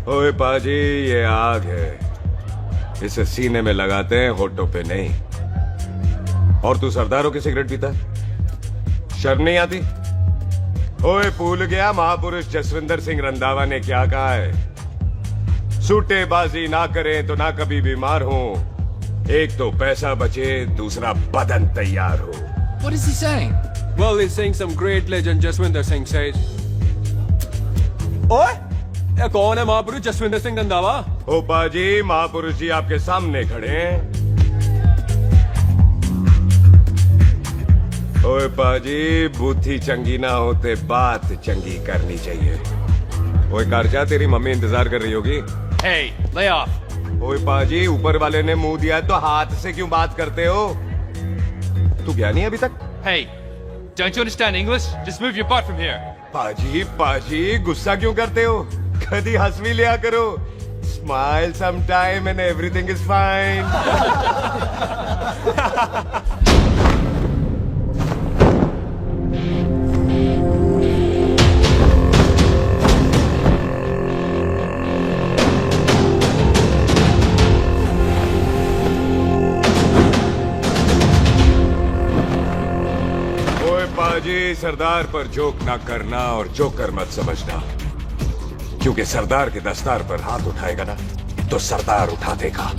ओए पाजी, ये आग है, इसे सीने में लगाते हैं, होठों पे नहीं। और तू सरदारों की सिगरेट पीता है, शर्म नहीं आती? ओए भूल गया महापुरुष जसविंदर सिंह रंधावा ने क्या कहा है? सूटेबाजी ना करें तो ना कभी बीमार हो, एक तो पैसा बचे, दूसरा बदन तैयार हो। What is he saying? Well, he's saying some great legend Jaswinder Singh says. ओए, ये कौन है महापुरुष जसविंदर सिंह रंधावा? ओ पाजी, महापुरुष जी आपके सामने खड़े हैं। ओए पाजी, बुद्धि चंगी ना होते बात चंगी करनी चाहिए। ओए कारचा, तेरी मम्मी इंतजार कर रही होगी। Hey, lay off. ओए पाजी, ऊपर वाले ने मुंह दिया है तो हाथ से क्यों बात करते हो? तू गया नहीं अभी तक? Hey, don't you understand English? Just move your butt from here. पाजी पाजी, गुस्सा क्यों करते हो? कभी हंस भी लिया करो। Smile sometime and everything is fine. पाजी, सरदार पर जोक ना करना और जोकर मत समझना, क्योंकि सरदार के दस्तार पर हाथ उठाएगा ना तो सरदार उठा देगा।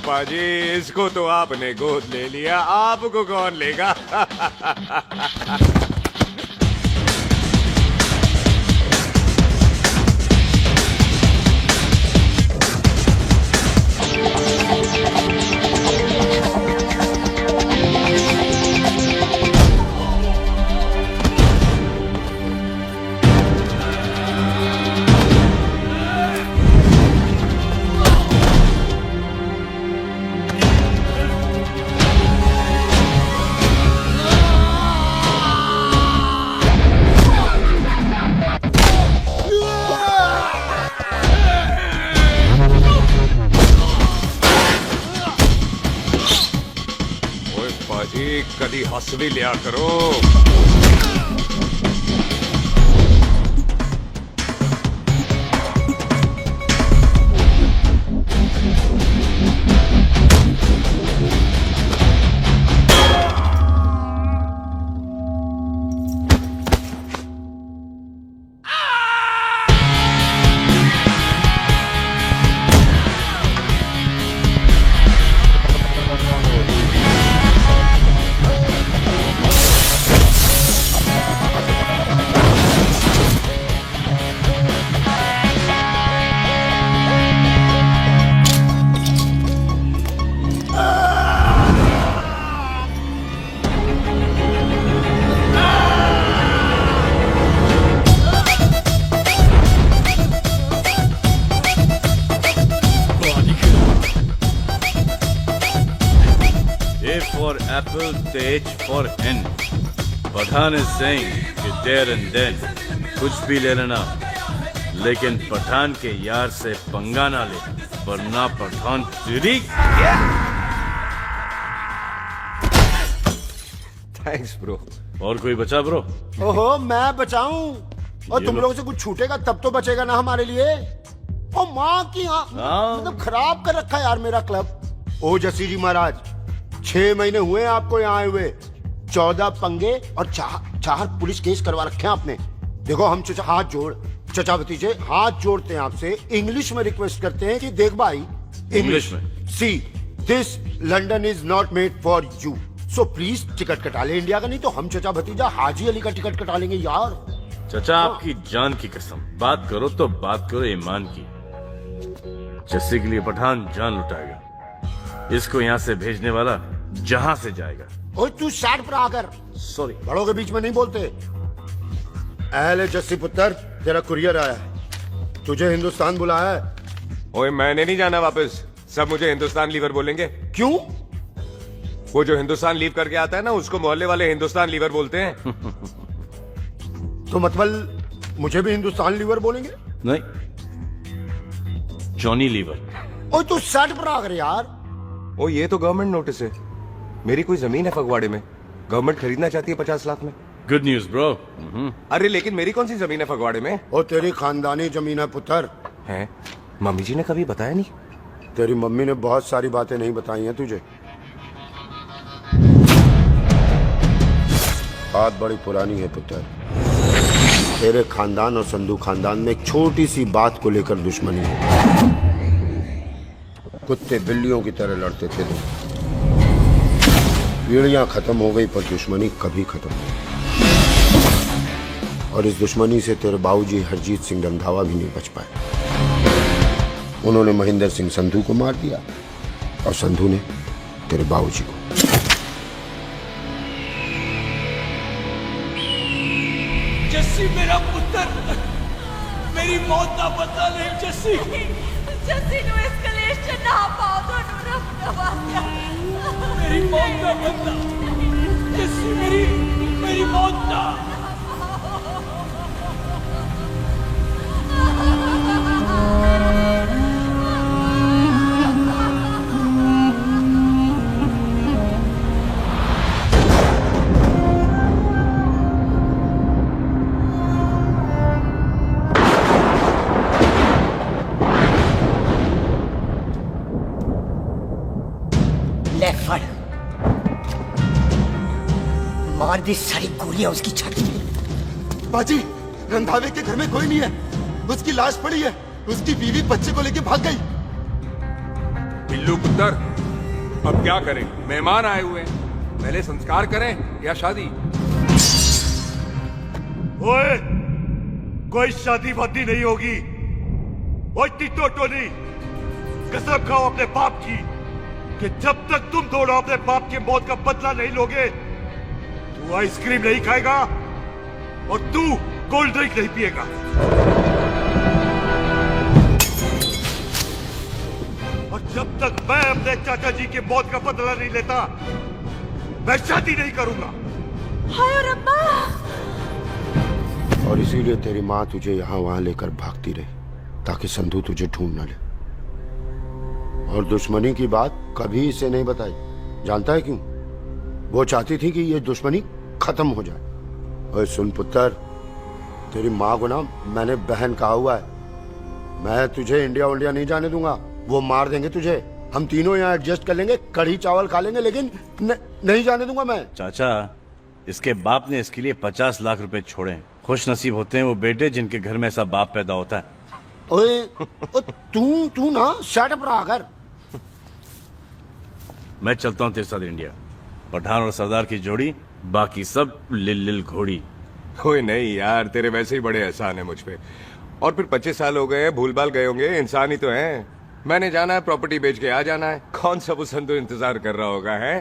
पाजी, इसको तो आपने गोद ले लिया, आपको कौन लेगा? कदी हंस भी लिया करो। For apple, the H for N. Pathan is saying कि there and then कुछ भी ले लेना, लेकिन पठान के यार से पंगा ना ले, वरना पठान तेरी। थैंक्स ब्रो, और कोई बचा ब्रो? ओहो, मैं बचाऊं? और ये तुम लो। लोगों से कुछ छूटेगा तब तो बचेगा ना हमारे लिए। ओ माँ की हाँ। मतलब खराब कर रखा है यार मेरा क्लब। ओ जसी जी महाराज, 6 महीने हुए हैं आपको यहाँ आए हुए, 14 पंगे और 4 पुलिस केस करवा रखे हैं आपने। देखो हम चचा हाथ जोड़, चचा भतीजे हाथ जोड़ते हैं आपसे, इंग्लिश में रिक्वेस्ट करते हैं कि देख भाई, इंग्लिश में? See this London is not made for you, so please ticket कटा ले इंडिया का, नहीं तो हम चचा भतीजा हाजी अली का टिकट कटा लेंगे यार। चाचा आपकी जान की कसम, बात करो तो बात करो ईमान की। जस्सी के लिए पठान जान लुटाएगा, इसको यहाँ से भेजने वाला जहां से जाएगा। ओए तू साइड पर आकर, सॉरी। बड़ों के बीच में नहीं बोलते। अहले जस्सी पुत्र, तेरा कुरियर आया है, तुझे हिंदुस्तान बुलाया है। ओए मैंने नहीं जाना वापस, सब मुझे हिंदुस्तान लीवर बोलेंगे। क्यों? वो जो हिंदुस्तान लीव करके आता है ना, उसको मोहल्ले वाले हिंदुस्तान लीवर बोलते हैं। तो मतलब मुझे भी हिंदुस्तान लीवर बोलेंगे? नहीं, जॉनी लीवर। ओए तू साइड पर आकर यार। ओ ये तो गवर्नमेंट नोटिस है, मेरी कोई जमीन है फगवाड़े में, गवर्नमेंट खरीदना चाहती है 50 लाख में। Good news bro. अरे लेकिन मेरी कौन सी जमीन है फगवाड़े में? ओ तेरी खानदानी जमीन है पुत्र। है? मम्मी जी ने कभी बताया नहीं। तेरी मम्मी ने बहुत सारी बातें नहीं बताई हैं तुझे। बात बड़ी पुरानी है पुत्र, तेरे खानदान और संधू खानदान में एक छोटी सी बात को लेकर दुश्मनी है। कुत्ते बिल्लियों की तरह लड़ते थे तुम, पीढ़ियां खत्म हो गई पर दुश्मनी कभी खत्म नहीं। और इस दुश्मनी से तेरे बाबूजी हरजीत सिंह रंधावा भी नहीं बच पाए। उन्होंने महेंद्र सिंह संधू को मार दिया और संधू ने तेरे बाबूजी को। जस्सी मेरा पुत्र, मेरी मौत का बदला ले जस्सी। जस्सी ਨੂੰ ਇਸ ਕਲੇਸ਼ ਚ ਨਾ ਪਾਓ, ਤੁਹਾਨੂੰ ਰੱਬ ਦਾ ਵਾਕਿਆ। मेरी मौत का बदला जस्सी, मेरी मौत का। ले फड़, मार दी सारी गोलियां उसकी छाती में। बाजी, रंधावे के घर में कोई नहीं है, उसकी लाश पड़ी है, उसकी बीवी बच्चे को लेके भाग गई। बिल्लू पुत्र, अब क्या करें? मेहमान आए हुए हैं, पहले संस्कार करें या शादी? ओए, कोई शादी वादी नहीं होगी। ओए टिटो टोनी, कसम खाओ अपने बाप की कि जब तक तुम दोनों अपने बाप की मौत का बदला नहीं लोगे, तू आइसक्रीम नहीं खाएगा और तू कोल्ड ड्रिंक नहीं पिएगा। और जब तक मैं अपने चाचा जी की मौत का बदला नहीं लेता, मैं शादी नहीं करूंगा। ਹਾਏ ਰੱਬਾ। और इसीलिए तेरी माँ तुझे यहाँ वहां लेकर भागती रही, ताकि संधू तुझे ढूंढ न ले। और दुश्मनी की बात कभी इसे नहीं बताई, जानता है क्यों? वो चाहती थी कि ये दुश्मनी खत्म हो जाए। और सुन पुत्र, तेरी माँ को ना मैंने बहन कहा हुआ है, मैं तुझे इंडिया इंडिया नहीं जाने दूंगा। वो मार देंगे तुझे, हम तीनों यहाँ एडजस्ट कर लेंगे, कढ़ी चावल खा लेंगे, लेकिन नहीं जाने दूंगा मैं। चाचा, इसके बाप ने इसके लिए 50 लाख रुपए छोड़े। खुश नसीब होते हैं वो बेटे जिनके घर में ऐसा बाप पैदा होता है। ओए तू ना शट पर आकर। मैं चलता हूँ तेरे साथ इंडिया। पठान और सरदार की जोड़ी, बाकी सब लिल घोड़ी। कोई नहीं यार, तेरे वैसे ही बड़े एहसान है मुझ पे। और फिर 25 साल हो गए, भूल भाल गए होंगे, इंसान ही तो हैं। मैंने जाना है, प्रॉपर्टी बेच के आ जाना है। कौन सा वो संधू इंतजार कर रहा होगा? है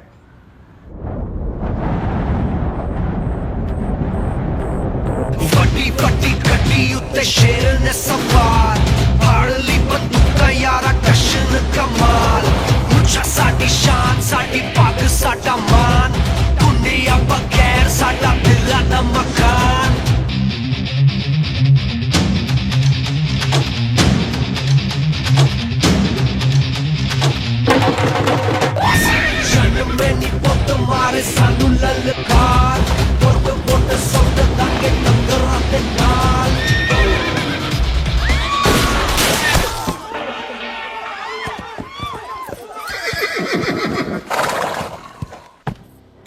ਵੱਡੀ ਵੱਡੀ ਗੱਡੀ ਉੱਤੇ ਸ਼ੇਰ ਨੇ ਸਵਾਰ, ਫੜ ਲਈ ਬੰਦੂਕਾਂ ਯਾਰਾ ਕਸ਼ਨ ਕਮਾਲ। ਮੁੱਛਾਂ ਸਾਡੀ ਸ਼ਾਨ, ਸਾਡੀ ਪੱਗ ਸਾਡਾ ਮਾਨ, ਦੁਨੀਆ ਬਗੈਰ ਸਾਡਾ ਦਿਲਾਂ ਦਾ ਮਕਾਨ। ਜਨਮ ਨਹੀਂ ਪੁੱਤ ਮਾਰੇ ਸਾਨੂੰ ਲਲਕਾਰ,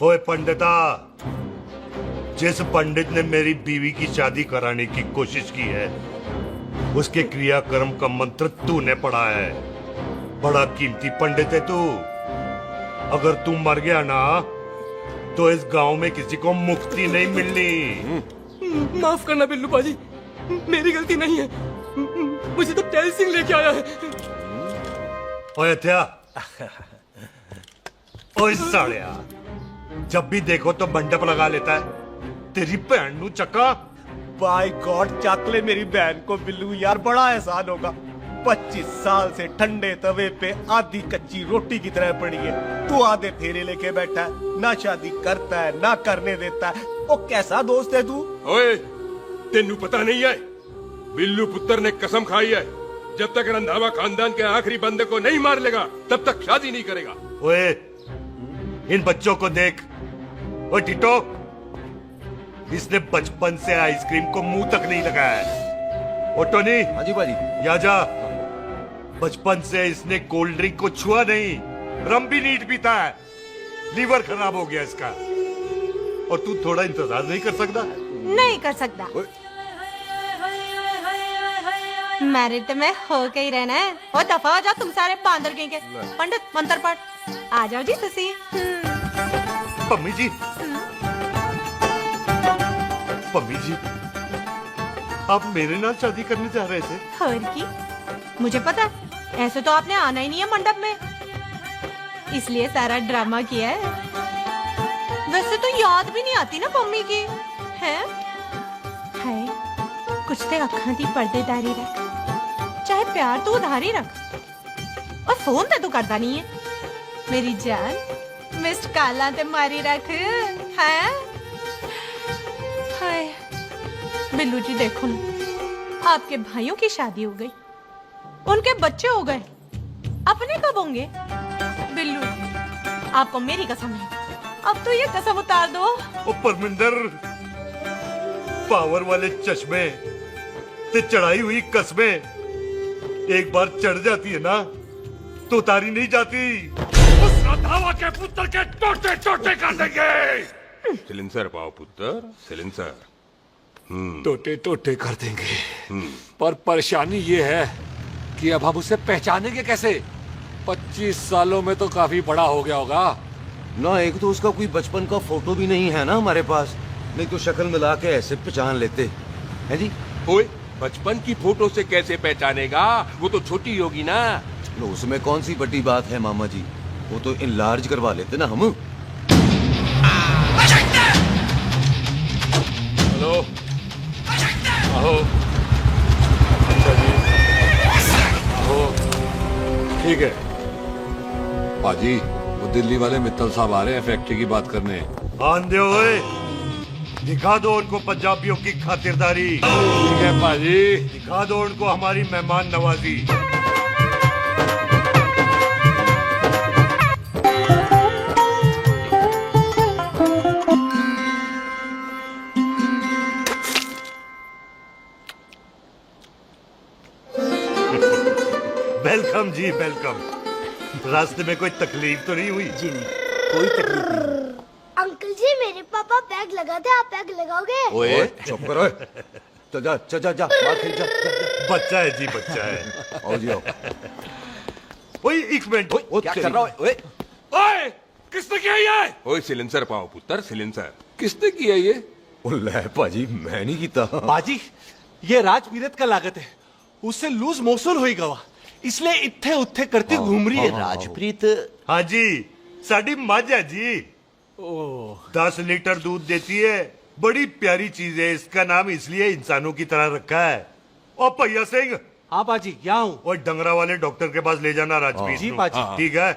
ओए पंडिता, जिस पंडित ने मेरी बीवी की शादी कराने की कोशिश की है, उसके क्रियाकर्म का मंत्र तूने पढ़ा है। बड़ा कीमती पंडित है तू। अगर तू मर गया ना, तो इस गांव में किसी को मुक्ति नहीं मिलनी। माफ करना बिल्लू पाजी, मेरी गलती नहीं है। मुझे तो टहल सिंह लेके आया है। ओए हत्या, ओए सालिया, जब भी देखो तो मंडप लगा लेता है। तेरी भैन नू चक्का। बाय गॉड, चक ले मेरी बहन को बिल्लू यार, बड़ा एहसान होगा। 25 साल से ठंडे तवे पे आधी कच्ची रोटी की तरह पड़ी है। तू आधे फेरे लेके बैठा है, ना शादी करता है ना करने देता है। ओ कैसा दोस्त है तू? ओए, तेनू पता नहीं है, बिल्लू पुत्र ने कसम खाई है, जब तक रंधावा खानदान के आखिरी बंदे को नहीं मार लेगा तब तक शादी नहीं करेगा। ओए, इन बच्चों को देख। ओए टिटो, इसने बचपन से आइसक्रीम को मुंह तक नहीं लगाया है। ओ टोनी, हाँ जी भाजी। या जा, बचपन से इसने कोल्ड ड्रिंक को छुआ नहीं, रम भी नहीं पीता है। लीवर खराब हो गया इसका। और तू थोड़ा इंतजार नहीं कर सकता? नहीं कर सकता। मैरिड तो मैं हो के ही रहना है। और दफा हो जाओ तुम सारे बांदर के। पंडित मंत्र पढ़। आ जाओ जी तुसी। पम्मी जी, पम्मी जी, आप मेरे नाल शादी करने जा रहे थे? और की मुझे पता, ऐसे तो आपने आना ही नहीं है मंडप में, इसलिए सारा ड्रामा किया है। वैसे तो याद भी नहीं आती ना मम्मी की है। कुछ ते अखां दी पर्देदारी रख, चाहे प्यार तो उधारी रख, और फोन ते तू करता नहीं है। मेरी जान मिस्ड काला ते मारी रख है। हाय बिल्लू जी, देखो ना, आपके भाइयों की शादी हो गई, उनके बच्चे हो गए, अपने कब होंगे? बिल्लू आपको मेरी कसम है, अब तो ये कसम उतार दो। ओ परमिंदर, पावर वाले चश्मे ते चढ़ाई हुई कस्में एक बार चढ़ जाती है ना, तो उतारी नहीं जाती। उस रंधावा के पुत्र के टोटे टोटे कर देंगे। सिलेंसर पाओ पुत्र, सिलेंसर। टोटे टोटे कर देंगे, पर परेशानी ये है कि अब हम उसे पहचानेंगे कैसे? 25 सालों में तो काफी बड़ा हो गया होगा ना। एक तो उसका कोई बचपन का फोटो भी नहीं है ना हमारे पास, नहीं तो शक्ल मिला के ऐसे पहचान लेते हैं जी। ओए, बचपन की फोटो से कैसे पहचानेगा? वो तो छोटी होगी ना। लो, उसमें कौन सी बड़ी बात है मामा जी, वो तो इनलार्ज करवा लेते ना हम। हेलो, आओ। अच्छा जी, आओ। ठीक है पाजी, वो दिल्ली वाले मित्तल साहब आ रहे हैं फैक्ट्री की बात करने। आंधे हुए, दिखा दो उनको पंजाबियों की खातिरदारी। ठीक है पाजी। दिखा दो उनको हमारी मेहमान नवाजी। वेलकम जी, वेलकम। रास्ते में कोई तकलीफ तो नहीं हुई? जी नहीं, कोई तकलीफ नहीं। अंकल जी, मेरे पापा पैग लगाते, आप पैग लगाओगे? ओए चुप करो। तो जा जा जा जा, बाहर खेल जा, जा, जा। बच्चा है जी, बच्चा है। आओ जी आओ। ओए एक मिनट, क्या कर रहा है? ओए ओए, किसने किया ये? ओए सिलेंसर पाओ पुत्र, सिलेंसर। किसने किया ये? ले भाजी, मैं नहीं कीता। बाजी, ये राजपीरत का लागत है, उससे लूज मोशन हुई गवा, इसलिए इत्थे उत्थे करती घूम रही है। राजप्रीत? हाँ जी, साड़ी मझ है जी। 10 लीटर दूध देती है, बड़ी प्यारी चीज है। इसका नाम इसलिए इंसानों की तरह रखा है। ओ भैया सिंह। हाँ बाजी, क्या हूँ? और डंगरा वाले डॉक्टर के पास ले जाना राजपीत। जी बाजी। ठीक है,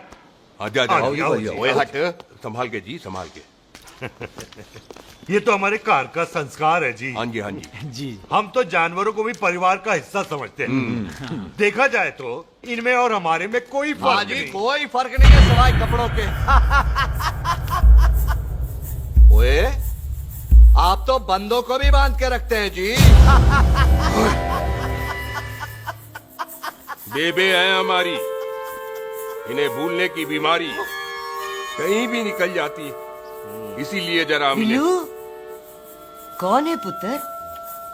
आजा आओ, आजा। आओ जी, ओए आओ। हट, संभाल के जी, संभाल के। ये तो हमारे घर का संस्कार है जी। हाँ जी, हाँ जी। जी, हम तो जानवरों को भी परिवार का हिस्सा समझते हैं। देखा जाए तो इनमें और हमारे में कोई फर्क नहीं। कोई फर्क नहीं है सिवाय कपड़ों के। ओए, आप तो बंदों को भी बांध के रखते हैं जी। बेबे है हमारी, इन्हें भूलने की बीमारी कहीं भी निकल जाती, इसीलिए जरा मिले। बिल्लू कौन है पुत्र?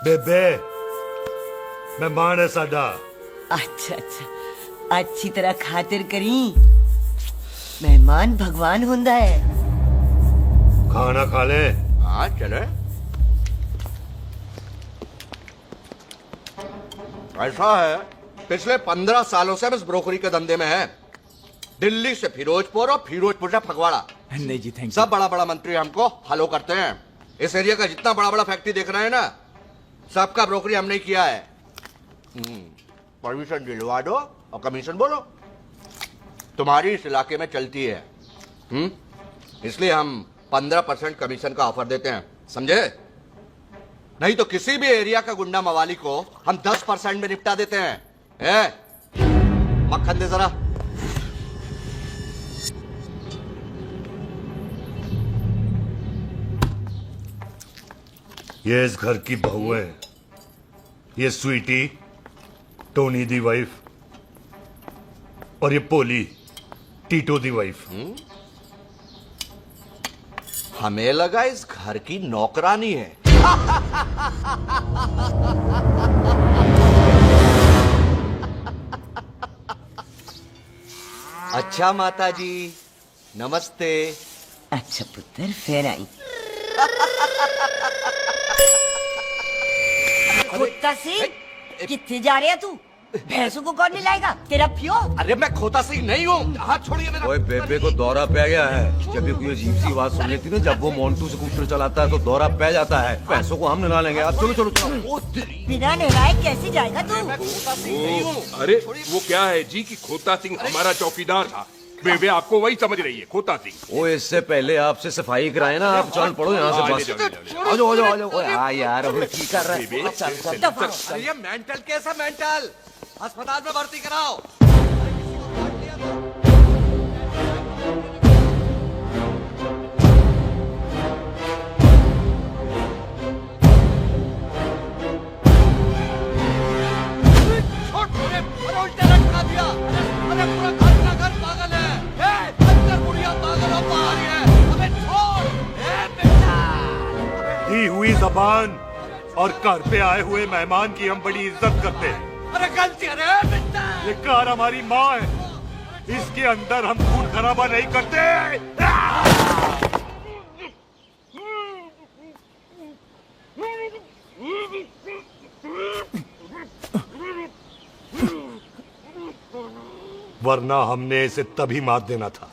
बेबे मेहमान है साडा। अच्छा अच्छा अच्छी तरह खातिर करी। मेहमान भगवान हुंदा है। खाना खा ले। हाँ चले। ऐसा है, पिछले 15 सालों से हम इस ब्रोकरी के धंधे में हैं। दिल्ली से फिरोजपुर और फिरोजपुर से फगवाड़ा। नहीं जी, थैंक सब बड़ा बड़ा मंत्री हमको फॉलो करते हैं। इस एरिया का जितना बड़ा बड़ा फैक्ट्री देख रहे हैं ना, सबका ब्रोकरी हमने किया है। परमिशन दिलवा दो और कमीशन बोलो। तुम्हारी इस इलाके में चलती है, इसलिए हम 15% कमीशन का ऑफर देते हैं, समझे? नहीं तो किसी भी एरिया का गुंडा मवाली को हम 10% में निपटा देते हैं। मक्खन दे जरा। ये इस घर की बहू है। ये स्वीटी टोनी दी वाइफ और ये पोली टीटो दी वाइफ। हमें लगा इस घर की नौकरानी है। अच्छा माता जी नमस्ते। अच्छा पुत्र फिर आई। कुत्ता सिंह कितने जा रहे है तू? भैंसों को कौन मिलाएगा? तेरा प्यो? अरे मैं खोता सिंह नहीं हूँ, हाथ छोड़िए मेरा। ओए बेबे को दौरा पै गया है। जब भी कोई अजीब सी आवाज सुन लेती ना, जब वो मोन्टू स्कूटर चलाता है तो दौरा पै जाता है। पैसों को हम निला लेंगे। आप चलो चलो चलो। बिना नहलाए कैसे जाएगा तू? अरे वो क्या है जी कि खोता सिंह हमारा चौकीदार था। बेबे आपको वही समझ रही है, खोता सिंह। ओ इससे पहले आपसे सफाई कराए ना, आप चल पड़ो यहाँ से बस। आ जाओ आ जाओ आ जाओ। ओए हाँ यार, अब ठीक कर रहा है। ये मेंटल केस है, मेंटल। अस्पताल में भर्ती कराओ। दी हुई जबान और घर पे आए हुए मेहमान की हम बड़ी इज्जत करते हैं। अरे गलती है बेटा। ये कार हमारी माँ है, इसके अंदर हम खून खराबा नहीं करते। वरना हमने इसे तभी मार देना था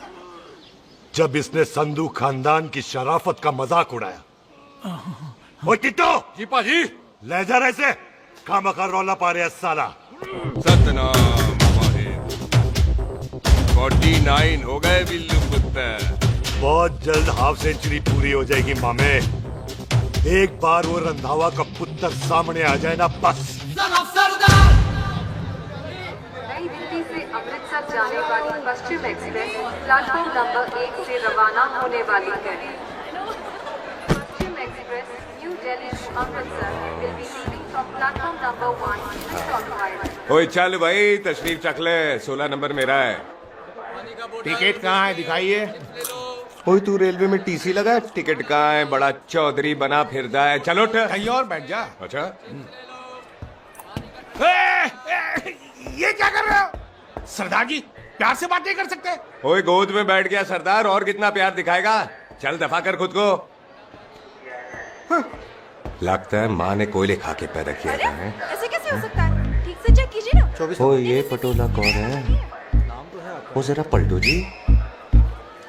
जब इसने संधू खानदान की शराफत का मजाक उड़ाया। ओ टिट्टो जी पाजी, ले जा रहे से खामखा रौला पा रहे साला। सतनाम 49 हो गए बिल्लू पुत्र। बहुत जल्द हाफ सेंचुरी पूरी हो जाएगी मामे। एक बार वो रंधावा का पुत्र सामने आ जाए ना, बस। नई दिल्ली से अमृतसर जाने वाली पश्चिम एक्सप्रेस प्लेटफॉर्म नंबर 1 से रवाना होने वाली है। Paschim express new Delhi to Amritsar will be leaving from platform number 1। ओए चल भाई, तशरीफ चख ले। 16 नंबर मेरा है। टिकट कहाँ है, दिखाइए। ओए तू रेलवे में टीसी लगा है? टिकट कहाँ है? बड़ा चौधरी बना फिरदा है। चलो उठ। कहीं और बैठ जा। अच्छा ये क्या कर रहे हो? सरदार जी प्यार से बात नहीं कर सकते? ओए गोद में बैठ गया सरदार, और कितना प्यार दिखाएगा? चल दफा कर खुद को। लगता है माँ ने कोयले खा के पैदा किया था। ऐसे कैसे हो सकता है? ठीक से चेक कीजिए ना। ओ ये पटोला कौन है? वो जरा पलटू जी,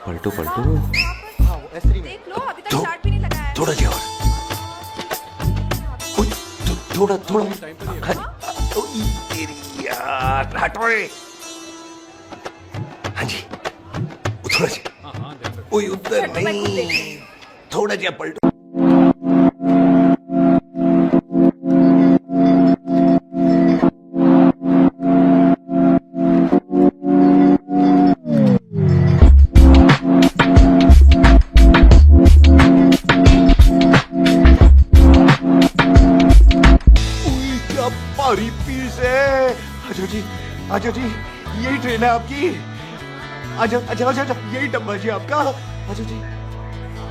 पलटू पलटू। देख लो, अभी तक स्टार्ट भी नहीं लगा है। थोड़ा और। थोड़ा थोड़ा। तेरी यार हटो। हाँ जी थोड़ा सा। ओए उधर नहीं, थोड़ा जा पलटो। अच्छा जी यही ट्रेन है आपकी? अच्छा अच्छा अच्छा, अच्छा यही डब्बा जी आपका? अच्छा जी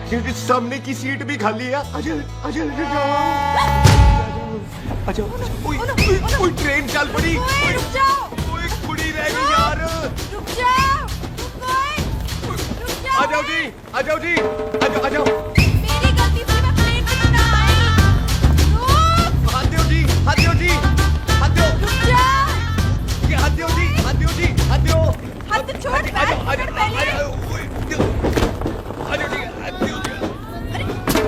सामने की सीट भी खाली है। आजा आजा आजा कोई ट्रेन चल पड़ी। रुक जाओ, कोई कुड़ी रह गई यार। रुक जाओ, आ जाओ जी, आ जाओ जी, आ जाओ। मेरी गलती से मैं प्लेन में ना आई। हाथ दो जी, हाथ दो जी, हाथ दो। रुक जाओ, हाथ दो जी, हाथ दो जी, हाथ दो। हाथ तो छोड़ पहले। आ जाओ जी, हाथ दो जी,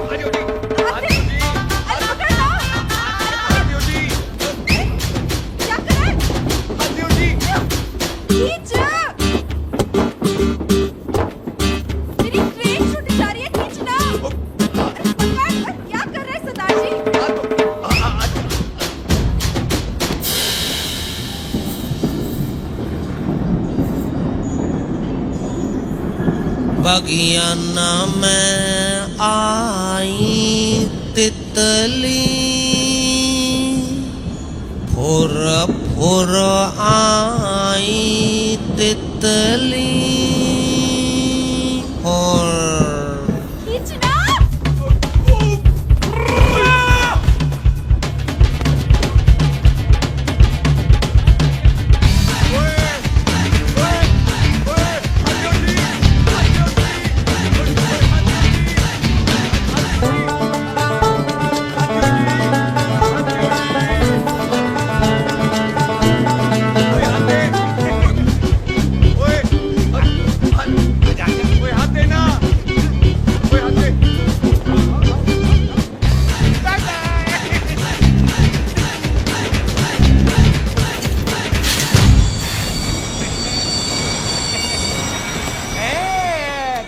आ जाओ जी, हाथ दो जी, अरे पकड़ लो। हाथ दो जी, क्या करे? हाथ दो जी। खींच। मेरी ट्रेन छूट जा रही है, खींचना। अरे पकड़, क्या कर रहे हैं सरदार जी? बगियाना में आई तितली फुर फुर आई तितली और खींचना।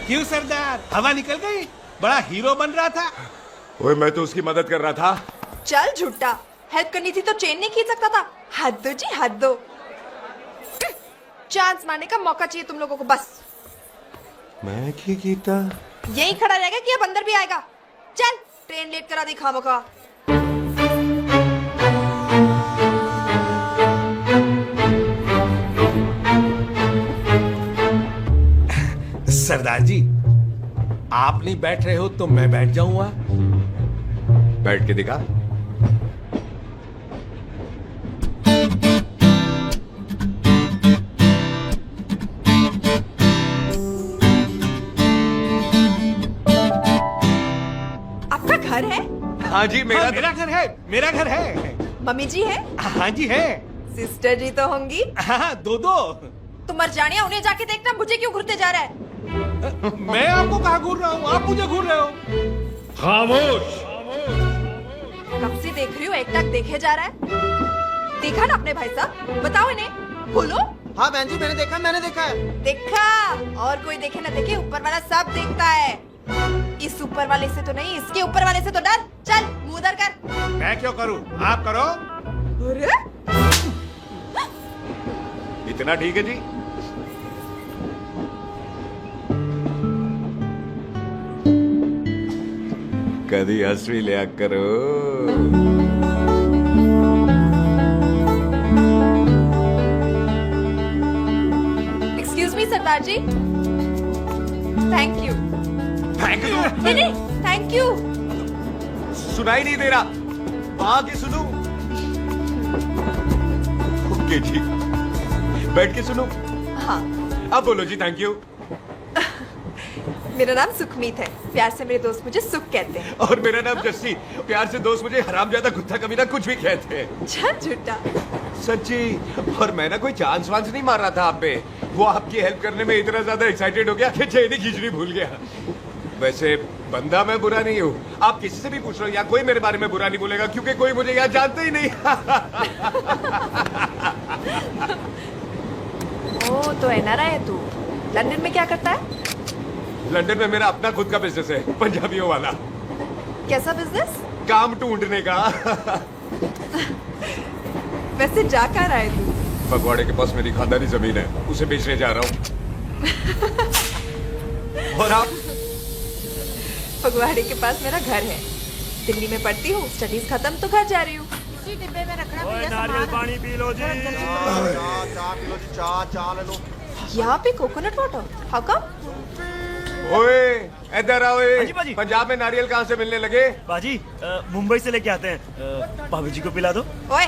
क्यों सरदार, हवा निकल गई? बड़ा हीरो बन रहा था। ओए मैं तो उसकी मदद कर रहा था। चल झूठा, हेल्प करनी थी तो चेन नहीं खींच सकता था। हद दो जी, हद दो। चांस मारने का मौका चाहिए तुम लोगों को बस। मैं की कीता? यही खड़ा रहेगा कि अब अंदर भी आएगा? चल ट्रेन लेट करा दी खामखा। सरदार जी, आप नहीं बैठ रहे हो तो मैं बैठ जाऊंगा। बैठ के दिखा। आपका घर है? हाँ जी, मेरा घर है, मेरा घर है। मम्मी जी है? हाँ जी है। सिस्टर जी तो होंगी? हाँ, दो दो। तुम मर जाने, उन्हें जाके देखना मुझे क्यों घूरते जा रहा है। मैं आपको कहाँ घूर रहा हूँ, आप मुझे घूर रहे हो। खामोश। कब से देख रही हूँ, एक टक देखे जा रहा है। देखा ना अपने भाई साहब, बताओ इन्हें। बोलो। हाँ बहन जी, मैंने देखा है। देखा? और कोई देखे ना देखे, ऊपर वाला सब देखता है। इस ऊपर वाले से तो नहीं, इसके ऊपर वाले से तो डर। चल मुंह उधर कर। मैं क्यों करूँ, आप करो। अरे इतना ठीक है जी। कभी हंस भी लिया करो। Excuse me Sardar ji. Thank you. Thank you? नहीं, थैंक यू। सुनाई नहीं दे रहा, आगे सुनो। ओके जी, बैठ के सुनो। हाँ। अब बोलो जी थैंक यू। मेरा नाम सुखमीत है, प्यार से मेरे दोस्त मुझे सुख कहते हैं। और मेरा नाम जस्सी, प्यार से दोस्त मुझे हरामजादा, कुत्ता कमीना कुछ भी कहते हैं। चल झूठा। सच्ची। और मैं ना कोई चांस वांस नहीं मार रहा था आप पे, वो आपकी हेल्प करने में इतना ज्यादा एक्साइटेड हो गया कि चेन ही खींचनी भूल गया। वैसे बंदा मैं बुरा नहीं हूँ, आप किसी से भी पूछ रहे हो, यहाँ कोई मेरे बारे में बुरा नहीं बोलेगा क्योंकि कोई मुझे यहाँ जानता ही नहीं। ओ तो एनआरआई है तू। लंदन में क्या करता है? लंदन में मेरा अपना खुद का बिजनेस है, पंजाबियों वाला। कैसा बिजनेस? काम ढूंढने का। वैसे जा कहाँ रहा है तू? फगवाड़े के पास मेरी खानदानी जमीन है, उसे बेचने जा रहा हूँ। और आप? फगवाड़े के पास मेरा घर है, दिल्ली में पढ़ती हूँ, स्टडीज खत्म तो घर जा रही हूँ। इसी डिब्बे में रखना भैया सामान। नारियल पानी पी लो जी। चाह पी लो जी, चाह ले लो। यहाँ पे कोकोनट वाटर? How come? ओए इधर आओ। हाँ जी, बाजी। पंजाब में नारियल कहाँ से मिलने लगे? बाजी मुंबई से लेके आते हैं। भाभी जी को पिला दो। ओए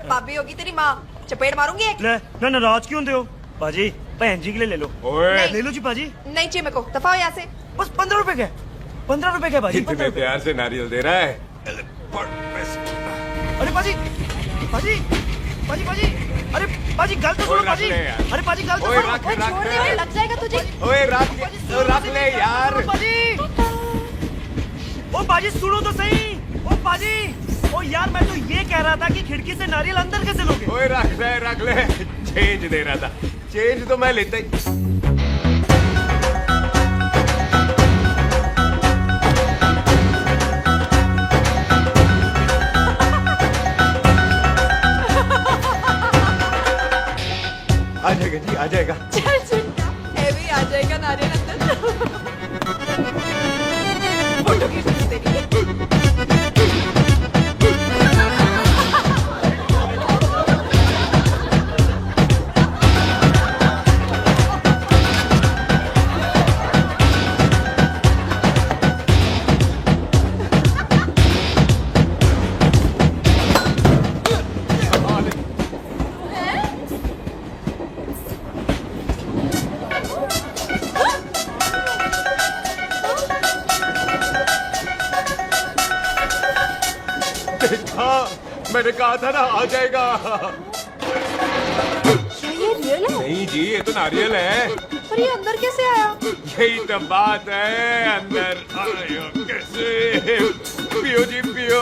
भाभी होगी तेरी माँ, चपेट मारूंगी एक। ना नाराज क्यों हो बाजी? बहन जी के लिए ले लो। ओए ले लो जी बाजी। नहीं चाहिए मेरे को, दफा हो यहाँ से। बस 15 रुपए के, 15 रुपए के बाजी। इतने प्यार से नारियल दे रहा है। अरे बाजी बाजी बाजी बाजी, अरे बाजी गल तो सुनो बाजी। अरे बाजी गल तो सुनो। छोड़ने में लग जाएगा तुझे। ओए रख ले यार। बाजी ओ बाजी सुनो तो सही। ओ बाजी ओ यार, मैं तो ये कह रहा था कि खिड़की से नारियल अंदर कैसे लोगे? ओए रख ले। चेंज दे रहा था, चेंज तो मैं लेता ही। आ जाएगा जी, आ जाएगा। चल चिंता है भी आ जाएगा नारियल अंदर। फोटो खींच तेरी। मैंने कहा था ना आ जाएगा। क्या ये रियल है? नहीं जी, ये तो नारियल है। पर ये अंदर कैसे आया? यही तो बात है, अंदर आया कैसे? पियो जी पियो।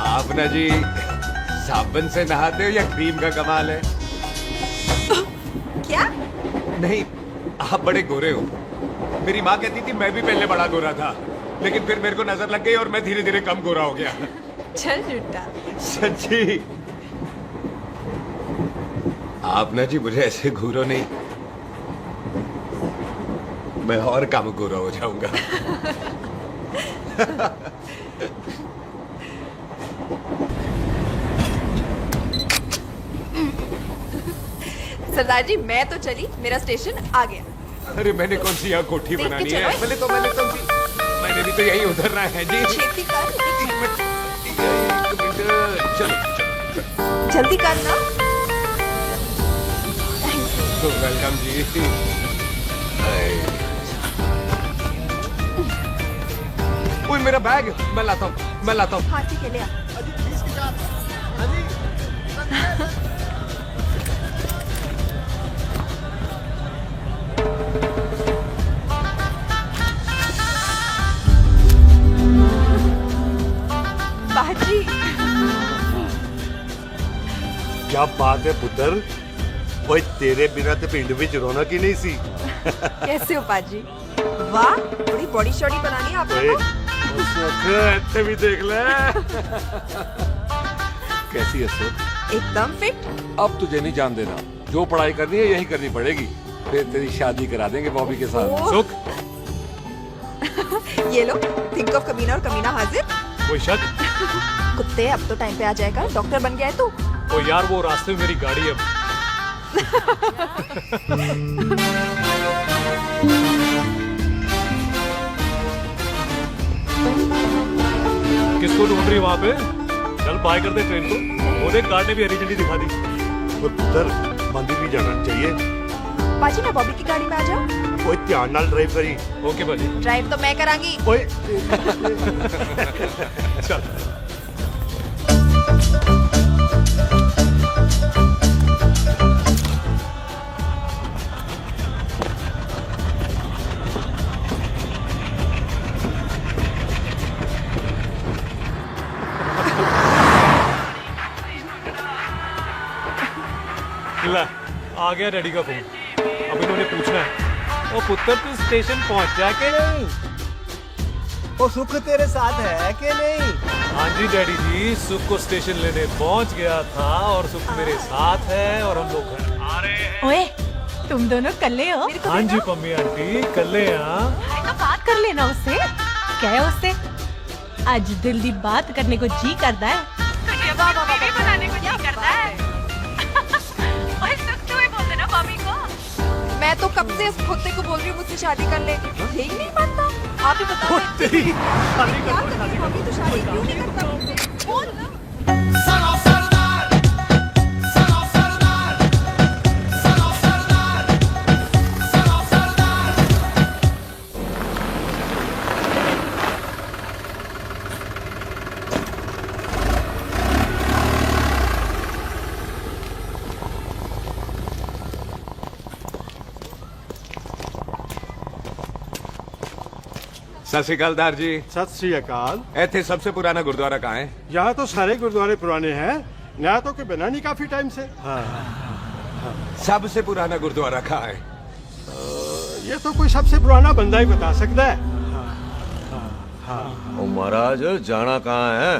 आप ना जी साबुन से नहाते हो या क्रीम का कमाल है? क्या? नहीं, आप बड़े गोरे हो। मेरी माँ कहती थी मैं भी पहले बड़ा गोरा था, लेकिन फिर मेरे को नजर लग गई और मैं धीरे धीरे कम गोरा हो गया। चल झूठा। सच्ची। आप ना जी मुझे ऐसे घूरो नहीं, मैं और कम गोरा हो जाऊंगा। सरदार जी मैं तो चली, मेरा स्टेशन आ गया। अरे मैंने कौन सी यहाँ कोठी देख के बनानी चलो। है? मैंने भी तो यही उतरना है जी। छेती कर, एक मिनट, चलो जल्दी करना। वेलकम जी। ओए मेरा बैग, मैं लाता हूँ। हाँ ठीक है, ले आ। बाजी क्या बात है पुत्र, ओए तेरे बिना ते पिंड विच रौनक ही नहीं सी। कैसे हो पाजी? वाह, बड़ी बॉडी शॉडी बनानी है आपने तो। ऐसे भी देख ले। कैसी है सुख? एकदम फिट। अब तुझे नहीं जान देना, जो पढ़ाई करनी है यही करनी पड़ेगी। फिर तेरी शादी करा देंगे बॉबी के साथ। ओह। सुख, ये लो, थिंक ऑफ कमीना और कमीना हाजिर। कोई शक? कुत्ते अब तो टाइम पे आ जाएगा, डॉक्टर बन गया है तू। तो यार वो रास्ते में मेरी गाड़ी है। किसको ढूंढ रही वहाँ पे? चल बाय कर दे ट्रेन को। वो देख गार्ड ने भी हरी झंडी दिखा दी। ओए पुत्र मंदिर भी जाना चाहिए। पाजी मैं बॉबी की गाड़ी में आ जाऊं? ओए ध्यान नाल ड्राइव करी। ओके बाजी। ड्राइव तो मैं करांगी। ओए चल। ला, आ गया डैडी का फोन। अब इन्होंने पूछना है, ओ पुत्र तू स्टेशन पहुंचा के नहीं? ओ सुख तेरे साथ है कि नहीं? हाँ जी डैडी जी, सुख को स्टेशन लेने पहुंच गया था और सुख मेरे साथ है और हम लोग घर आ रहे हैं। ओए, तुम दोनों कल्ले हो? हाँ जी पम्मी आंटी, कल यहाँ तो बात कर लेना उससे। कहे उससे आज दिल दी बात करने को जी करता है। तुझे बीवी बनाने को जी करता है। ओए सुख तू ही बोल देना भाभी को। मैं तो कब से इस खोते को बोल रही हूँ मुझसे शादी कर ले, यही नहीं मानता। आप ही बताओ भाभी तो शादी क्यों नहीं करता मुझसे? बोल ना। सत श्री अकाल दार जी। सत श्री अकाल। ਇੱਥੇ सबसे पुराना गुरुद्वारा कहाँ है? यहाँ तो सारे गुरुद्वारे पुराने हैं, नया तो कोई बना नहीं काफी टाइम से। सबसे पुराना गुरुद्वारा कहाँ है? ये तो कोई सबसे पुराना बंदा ही बता सकता है। ओ महाराज जाना कहाँ है?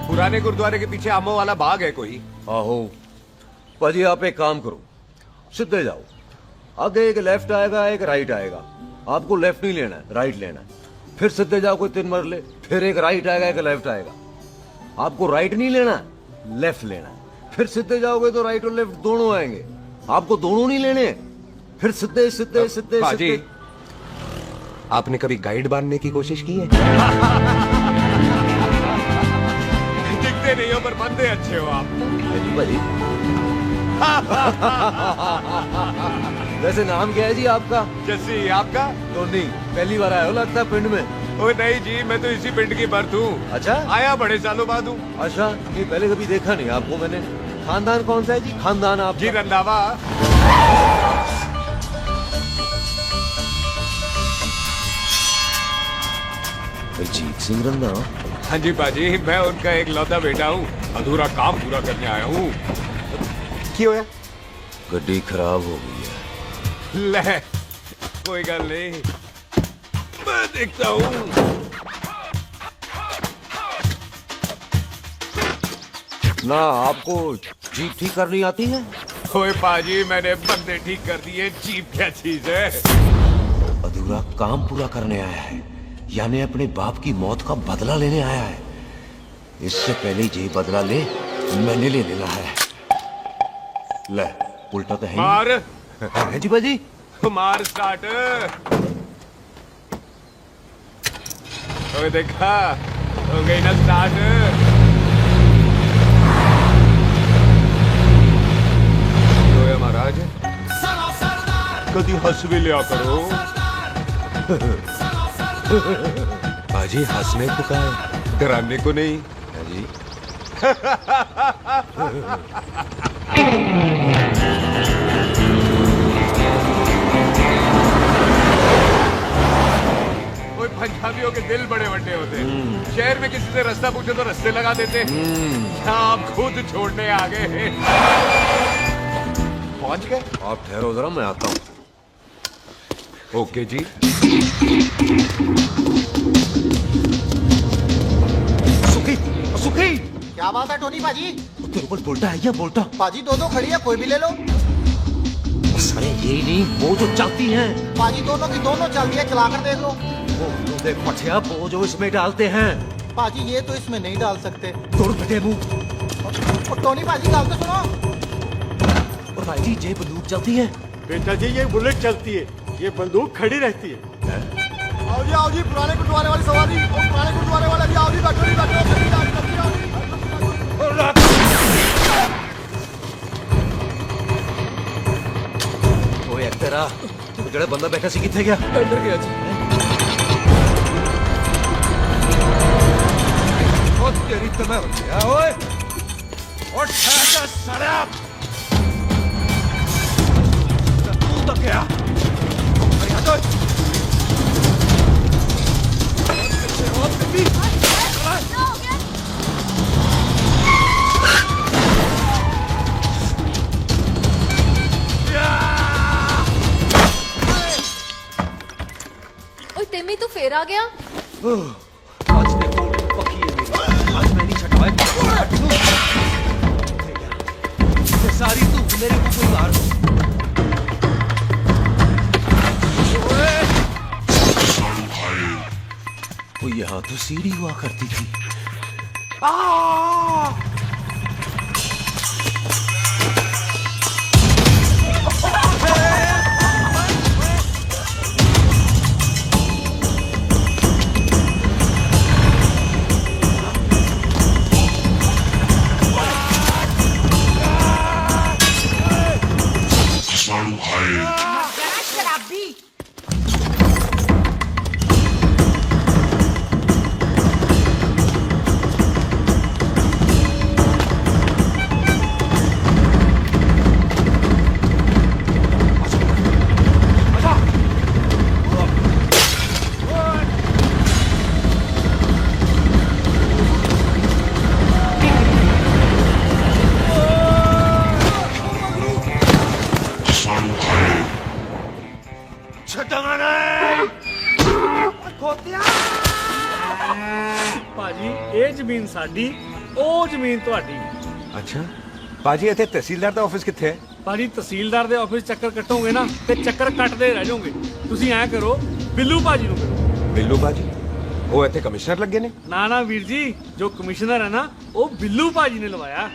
पुराने गुरुद्वारे के पीछे आमों वाला बाग है कोई? आहो भाजी, आप एक काम करो, सीधे जाओ, आगे एक लेफ्ट आएगा एक राइट आएगा, आपको लेफ्ट नहीं लेना है राइट लेना है। फिर सीधे जाओ कोई 3 मरले, फिर एक राइट आएगा एक लेफ्ट आएगा, आपको राइट नहीं लेना है लेफ्ट लेना है। फिर सीधे जाओगे तो राइट और लेफ्ट दोनों आएंगे, आपको दोनों नहीं लेने। फिर सीधे सीधे सीधे भाजी, आपने कभी गाइड बनने की कोशिश की है? दिखते नहीं हो पर बंदे अच्छे हो आप। भाजी वैसे नाम क्या है जी आपका? जस्सी। आपका? टोनी। पहली बार आया हो लगता है पिंड में। ओ नहीं जी, मैं तो इसी पिंड की बर्थ हूँ। अच्छा, आया बड़े सालों बाद हूँ। अच्छा, ये पहले कभी देखा नहीं आपको मैंने। खानदान कौन सा है जी? खानदान आप जी रंधावा। जीत सिंह रंधावा? हाँ जी बाजी, मैं उनका एक लौता बेटा हूँ, अधूरा काम पूरा करने आया हूँ। क्यों है? गड्डी खराब हो गई है। ले, कोई गल नहीं, मैं देखता हूँ। ना आपको जीप ठीक करनी आती है? ओए पाजी, मैंने बंदे ठीक कर दिए, जीप क्या चीज है? अधूरा काम पूरा करने आया है, यानी अपने बाप की मौत का बदला लेने आया है। इससे पहले ये बदला ले मैंने ले लेना है। ले, उल्टा तो है मार। है जी बाजी। मार स्टार्ट। ओए देखा, हो गई ना स्टार्ट। तो महाराज कभी हंस भी लिया करो। बाजी हंसने को कहा है, डराने को नहीं। जी कोई पंजाबियों के दिल बड़े बड़े होते हैं। शहर में किसी से रास्ता पूछे तो रास्ते लगा देते। आप खुद छोड़ने आ गए। पहुंच गए? आप ठहरो जरा, मैं आता हूँ। ओके जी। सुखी, सुखी। क्या बात है टोनी पाजी? तेरे ऊपर बोलता है या बोलता? पाजी दो खड़ी है, कोई भी ले लो। अरे यही नहीं, वो जो चलती हैं। पाजी दोनों की दोनों चलती है, चला कर देख लो। वो देख पठिया, वो जो इसमें डालते हैं। पाजी ये तो इसमें नहीं डाल सकते। तोड़ बेटे मुंह। और टोनी पाजी डाल तो सुनो। और भाई जी, ये बंदूक चलती है। बेटा जी, ये बुलेट चलती है, ये बंदूक खड़ी रहती है। आओ जी, पुराने गुरुद्वारे वाली सवारी। और पुराने गुरुद्वारे वाले भी आओ जी, बैठो जी, बैठो। ओए तेरा ਜਿਹੜਾ ਬੰਦਾ ਬੈਠਾ ਸੀ ਕਿੱਥੇ ਗਿਆ? अंदर गया जी। ओ तेरी तमे हो गया ओए। और ठहर साला। तू तो क्या? अरे हटो। तिमी तू फिर आ गया। आज देखो पक्की है मेरी, आज मैं नहीं छटवाए। मेरे को कोई मार दो। वो यहाँ तो सीढ़ी हुआ करती थी। शराबी। ਭਾਜੀ ਇਹ ਜ਼ਮੀਨ ਸਾਡੀ ਉਹ ਜ਼ਮੀਨ ਤੁਹਾਡੀ। ਅੱਛਾ ਬਾਜੀ ਇੱਥੇ ਤਹਿਸੀਲਦਾਰ ਦਾ ਆਫਿਸ ਕਿੱਥੇ ਹੈ? ਭਾਜੀ ਤਹਿਸੀਲਦਾਰ ਦੇ ਆਫਿਸ ਚੱਕਰ ਕੱਟੋਗੇ ਨਾ ਤੇ ਚੱਕਰ ਕੱਟਦੇ ਰਹਿ ਜਾਓਗੇ। ਤੁਸੀਂ ਐਂ ਕਰੋ ਬਿੱਲੂ ਭਾਜੀ ਨੂੰ ਕਰੋ। ਬਿੱਲੂ ਬਾਜੀ ਉਹ ਇੱਥੇ ਕਮਿਸ਼ਨਰ ਲੱਗੇ ਨੇ? ਨਾ ਨਾ ਵੀਰ ਜੀ, ਜੋ ਕਮਿਸ਼ਨਰ ਹੈ ਨਾ ਉਹ ਬਿੱਲੂ ਭਾਜੀ ਨੇ ਲਵਾਇਆ।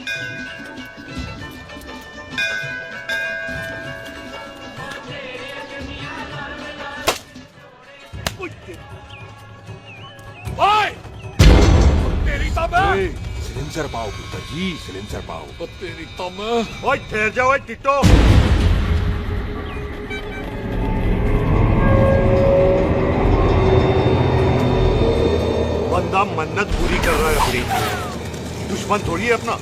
ओए! तेरी तब सिलेंसर पाओ पुत्र जी, सिलेंसर पाओ। तेरी तम। ओए ठहर जाओ टिट्टो। बंदा मन्नत पूरी कर रहा है अपनी, दुश्मन थोड़ी है अपना।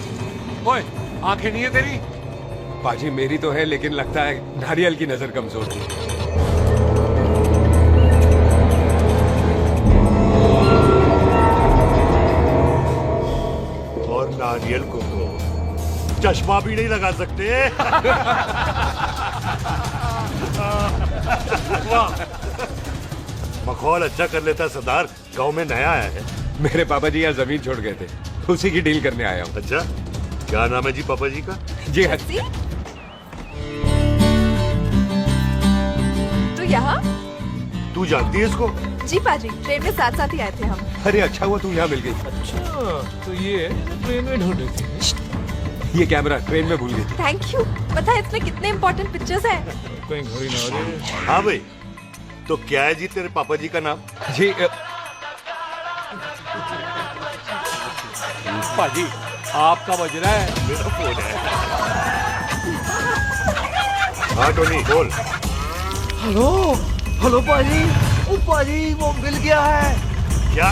ओए आंखें नहीं है तेरी? बाजी मेरी तो है, लेकिन लगता है नारियल की नजर कमजोर थी। और नारियल को तो चश्मा भी नहीं लगा सकते। वाह, मखौल अच्छा कर लेता सरदार। गांव में नया आया है। मेरे पापा जी यहाँ जमीन छोड़ गए थे, उसी की डील करने आया हूँ। अच्छा, क्या नाम है जी पापा जी का? जी तो यहाँ? तू जानती है इसको? जी पाजी, ट्रेन में साथ साथ ही आए थे हम। अरे अच्छा हुआ तू यहाँ मिल गई। अच्छा तो ये ट्रेन में ढूंढ रही थी। ये कैमरा ट्रेन में भूल गई थी। Thank you. पता है इसमें कितने इम्पोर्टेंट पिक्चर्स हैं। कहीं घड़ी ना हो जाए। हाँ भाई, तो क्या है जी तेरे पापा जी का नाम? जी पाजी आपका बज रहा है। मेरा फोन है। हाँ टोनी बोल। हेलो हेलो पाजी, ओ पाजी वो मिल गया है। क्या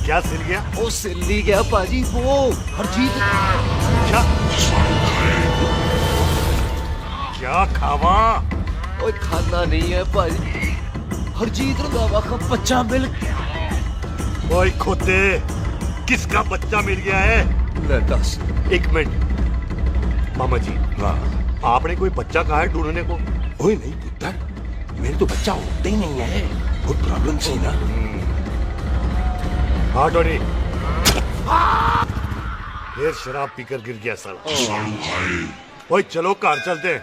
क्या सिल गया? ओ सिल्ली गया पाजी, वो हरजीत। क्या क्या खावा? ओए खाना नहीं है पाजी, हरजीत रंधावा का बच्चा मिल गया। ओए खोते, किसका बच्चा मिल गया है? ले दस। एक मिनट मामा जी, आपने कोई बच्चा कहा है ढूंढने को? ओए नहीं पुत्र, मेरे तो बच्चा होते ही नहीं है, बहुत प्रॉब्लम थी ना। हाँ टोनी, फिर शराब पीकर गिर गया साला। ओए चलो कार चलते हैं,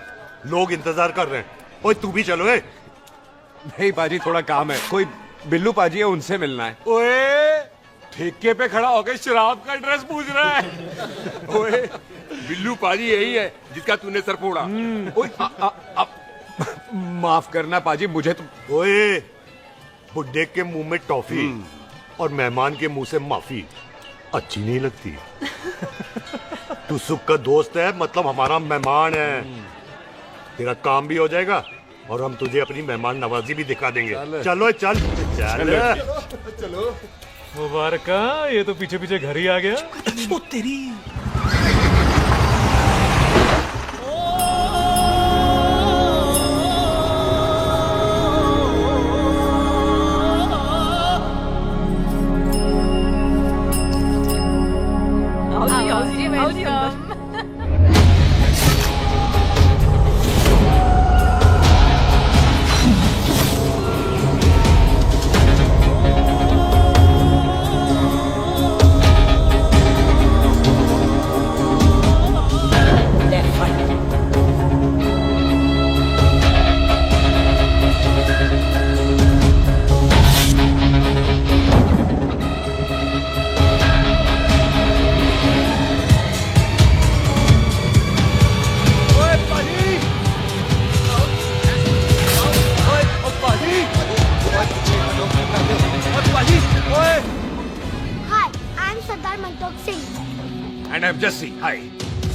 लोग इंतजार कर रहे हैं। ओए तू भी चलो। नहीं बाजी थोड़ा काम है, कोई बिल्लू पाजी है उनसे मिलना है। ओए ठेके पे खड़ा होकर शराब का एड्रेस पूछ रहा है। ओए बिल्लू पाजी यही है जिसका तूने सर फोड़ा। ओए माफ करना पाजी, मुझे तो। ओए बुड्ढे के मुंह में टॉफी और मेहमान के मुंह से माफी अच्छी नहीं लगती। तू सुख का दोस्त है, मतलब हमारा मेहमान है। तेरा काम भी हो जाएगा और हम तुझे अपनी मेहमान नवाजी भी दिखा देंगे। चलो चल चल चलो। मुबारक, ये तो पीछे पीछे घर ही आ गया। ओ तेरी। am Jesse. Hi.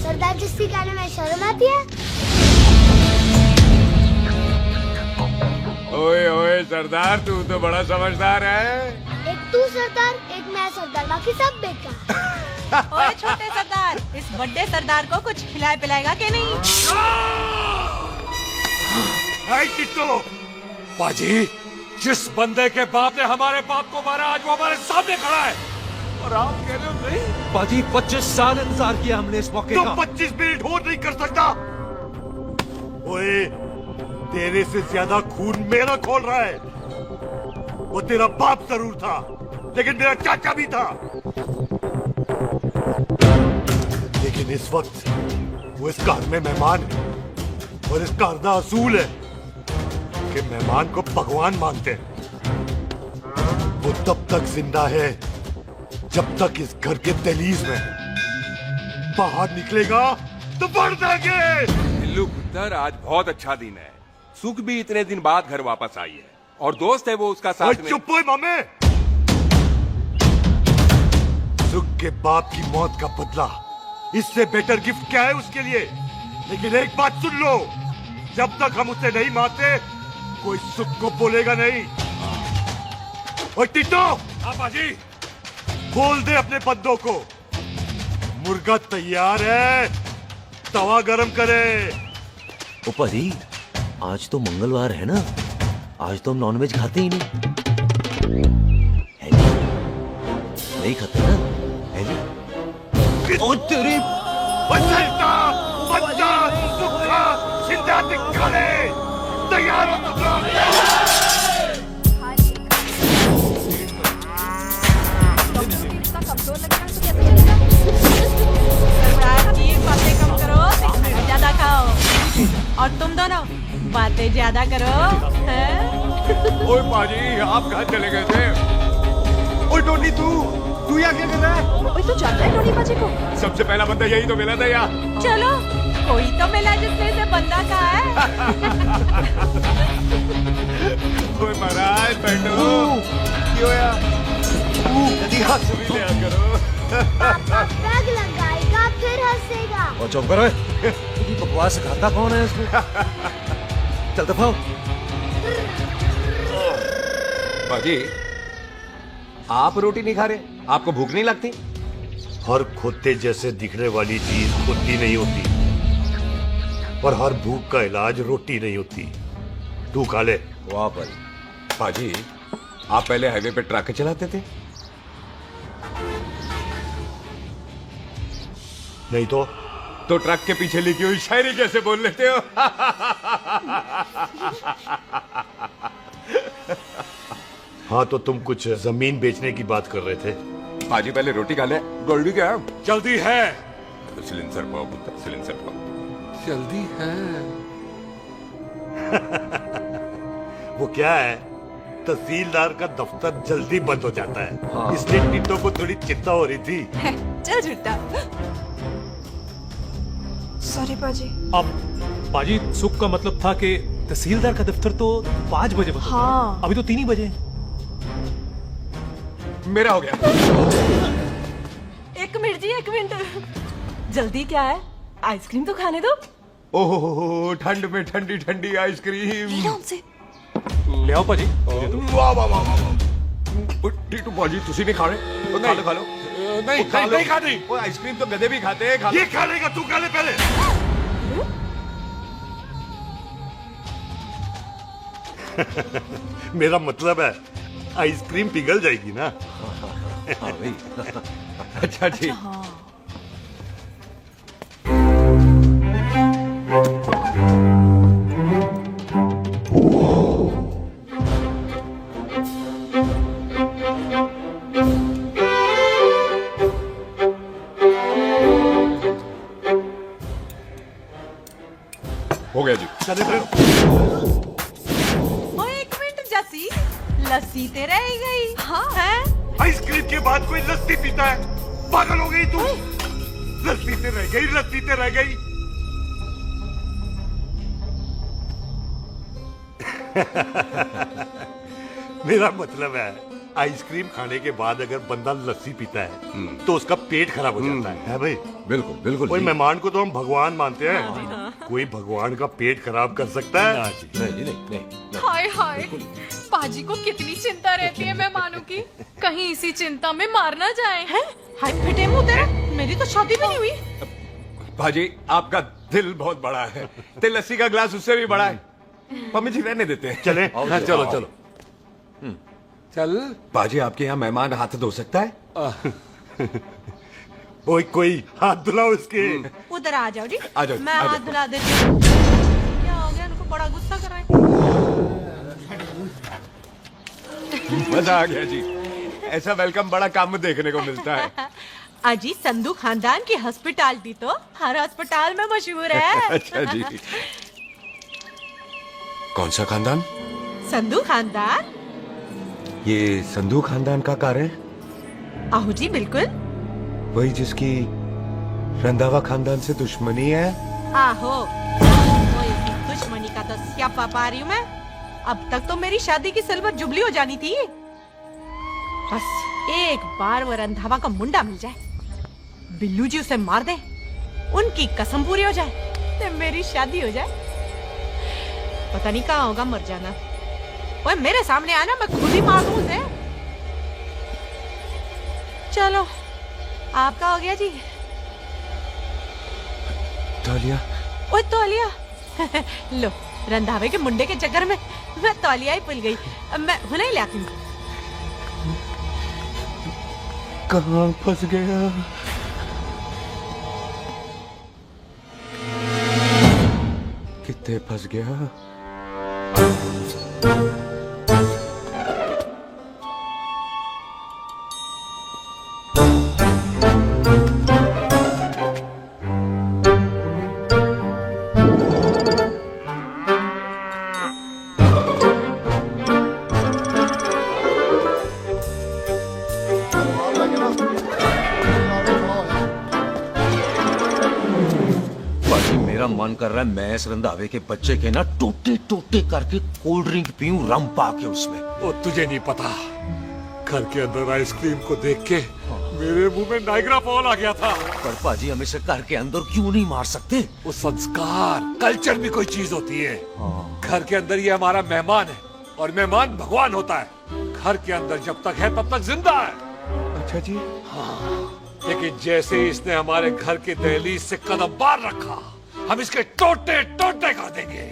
सरदार जस्सी कहने में शर्म आती है? ओए ओए सरदार, तू तो बड़ा समझदार है। एक तू सरदार, एक मैं सरदार, बाकी सब बेकार। ओए छोटे सरदार, इस बड़े सरदार को कुछ खिलाए पिलाएगा कि नहीं? पाजी, जिस बंदे के बाप ने हमारे बाप को मारा, आज वो हमारे सामने खड़ा है और आप कह रहे हो नहीं? पाजी 25 साल इंतजार किया हमने इस मौके तो का। 25 मिनट और नहीं कर सकता। ओए, तेरे से ज्यादा खून मेरा खोल रहा है। वो तेरा बाप जरूर था, लेकिन मेरा चाचा भी था। लेकिन इस वक्त वो इस घर में मेहमान है और इस घर का असूल है कि मेहमान को भगवान मानते हैं। वो तब तक जिंदा है जब तक इस घर के दहलीज में, बाहर निकलेगा तो बढ़ देंगे। बिल्लू पुत्र, आज बहुत अच्छा दिन है। सुख भी इतने दिन बाद घर वापस आई है और दोस्त है वो उसका साथ में। चुप हो मामे। सुख के बाप की मौत का बदला, इससे बेटर गिफ्ट क्या है उसके लिए? लेकिन एक बात सुन लो, जब तक हम उसे नहीं मारते कोई सुख को बोलेगा नहीं। और टिट्टो, बाजी, बोल दे अपने बंदों को मुर्गा तैयार है, तवा गरम करे। ओपा जी, आज तो मंगलवार है ना, आज तो हम नॉनवेज खाते ही नहीं। है नहीं खाते ना? है जी? ओ तेरी बच्चा सुखा जिंदा दिखाने तैयार हो तुम लोग। सरदार जी, बातें कम करो, ज्यादा खाओ। और तुम दोनों बातें ज्यादा करो। हैं? ओए पाजी, आप कहाँ चले गए थे? ओए टोनी, तू यहाँ क्या कर रहा है? ओए तू जानता है टोनी पाजी को? सबसे पहला बंदा यही तो मिला था यार। चलो, कोई तो मिला जिसमें से बंदा कहाँ है? ओए महाराज बैठो। क्यों यार? जल्दी हाथ से भी लिया करो। पापा बैग लगाएगा फिर हंसेगा। और चुप करो, बकवास खाता कौन है इसमें? चल दफाओ। पाजी, आप रोटी नहीं खा रहे? आपको भूख नहीं लगती? हर खोते जैसे दिखने वाली चीज खोती नहीं होती, पर हर भूख का इलाज रोटी नहीं होती। तू खा ले। वाह पाजी, आप पहले हाईवे पे ट्रक चलाते थे? नहीं तो ट्रक के पीछे लिखी हुई शायरी कैसे बोल लेते हो? हाँ, तो तुम कुछ जमीन बेचने की बात कर रहे थे। पाजी पहले रोटी खा ले। गोल्डी क्या? जल्दी है। सिलेंसर पाओ पुत्र, सिलेंसर पाओ। जल्दी है। वो क्या है, तहसीलदार का दफ्तर जल्दी बंद हो जाता है। हाँ। इसलिए टिट्टो को थोड़ी चिंता हो रही थी। चल झूठा। सॉरी पाजी। अब पाजी, सुख का मतलब था कि तहसीलदार का दफ्तर तो 5 बजे बंद होता है। हाँ। अभी तो 3 ही बजे। मेरा हो गया। एक मिनट जी, एक मिनट। जल्दी क्या है? आइसक्रीम तो खाने दो। ओहो, ठंड में ठंडी ठंडी आइसक्रीम। ले आओ पाजी। वाह वाह वाह वाह। टिट्टू पाजी, तुसी नहीं खा रहे? खा लो खा लो। नहीं खाती। वो आइसक्रीम तो गधे भी खाते हैं। ये खा लेगा, तू खा ले पहले। मेरा मतलब है आइसक्रीम पिघल जाएगी ना। हाँ भाई। अच्छा ठीक। हो गया जी। ओ एक मिनट जसी, लस्सी ते रह गई। हाँ है? आइसक्रीम के बाद कोई लस्सी पीता है? पागल हो गई तू? लस्सी ते रह गई, लस्सी ते रह गई। मेरा मतलब है आइसक्रीम खाने के बाद अगर बंदा लस्सी पीता है तो उसका पेट खराब हो जाता है भाई? बिल्कुल बिल्कुल कोई जी। मेहमान को तो हम भगवान मानते हैं, कोई भगवान का पेट खराब कर सकता है? नहीं जी, नहीं। हाय हाय, पाजी को कितनी चिंता रहती है मेहमानों की, कहीं इसी चिंता में मार ना जाए। हैं? हाय फिटे मुंह तेरा, मेरी तो शादी भी नहीं हुई। भाजी आपका दिल बहुत बड़ा है, ते लस्सी का ग्लास उससे भी बड़ा है। मम्मी जी रहने देते हैं। चले? हाँ, चलो चलो चल। बाजी आपके यहाँ मेहमान हाथ धो सकता है? कोई हाथ धुलाओ इसके। उधर आ जाओ जी, आ जाओ, मैं आ हाथ जाओ। धुला देती हूँ। क्या हो गया, उनको बड़ा गुस्सा कर रहा है। मजा आ गया जी, ऐसा वेलकम बड़ा काम में देखने को मिलता है। अजी संधू खानदान की हॉस्पिटैलिटी तो हर अस्पताल में मशहूर है। अच्छा जी। कौन सा खानदान? संधू खानदान। ये संधू खानदान का कार है? आहू जी बिल्कुल। वही जिसकी रंधावा खानदान से दुश्मनी है? आहो, वो इसकी दुश्मनी का तो स्यापा पा रही हूँ मैं। अब तक तो मेरी शादी की सिल्वर जुबली हो जानी थी। बस एक बार वो रंधावा का मुंडा मिल जाए, बिल्लू जी उसे मार दे, उनकी कसम पूरी हो जाए, तो मेरी शादी हो जाए। पता नहीं कहाँ होगा मर जाना। ओए मेरे सामने आना, मैं खुद ही मार दूं उसे। चलो आपका हो गया जी। तौलिया। ओए तौलिया। लो, रंधावे के मुंडे के चक्कर में मैं तौलिया ही भूल गई। मैं हुने ही लाती हूँ। कहाँ फंस गया? कितने फंस गया? मेरा मन कर रहा है मैं इस रंधावे के बच्चे के ना टोटे टोटे करके कोल्ड ड्रिंक पीऊं, रम पाके उसमें। वो तुझे नहीं पता, घर के अंदर आइसक्रीम को देख के मेरे मुंह में नाइग्रा फॉल आ गया था। पर पाजी हम इसे घर के अंदर क्यों नहीं मार सकते? वो संस्कार कल्चर भी कोई चीज होती है। घर के अंदर ये हमारा मेहमान है और मेहमान भगवान होता है। घर के अंदर जब तक है तब तक जिंदा है। अच्छा जी। लेकिन जैसे ही इसने हमारे घर के दहलीज से कदम बाहर रखा, हम इसके टोटे टोटे कर देंगे।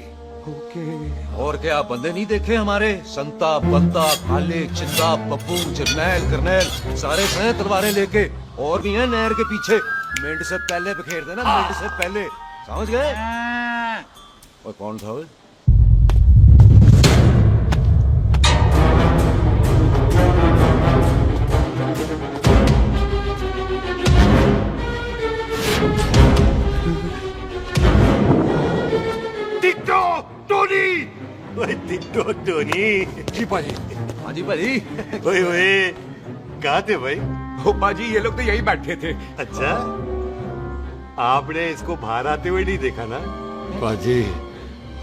और क्या आप बंदे नहीं देखे हमारे? संता, बंता, खाले, चिंदा, बब्बू, जरनैल, करनैल, सारे हैं तलवारें लेके, और भी हैं नहर के पीछे। मिंट से पहले बिखेर देना, मिंट से पहले, समझ गए? और कौन था वो? Ditto Tony. ओए टिट्टो टोनी। जी पाजी। हाँ जी पाजी। ओए कहाँ थे भाई? ओ पाजी ये लोग तो यही बैठे थे। अच्छा, आपने इसको बाहर आते हुए नहीं देखा ना? पाजी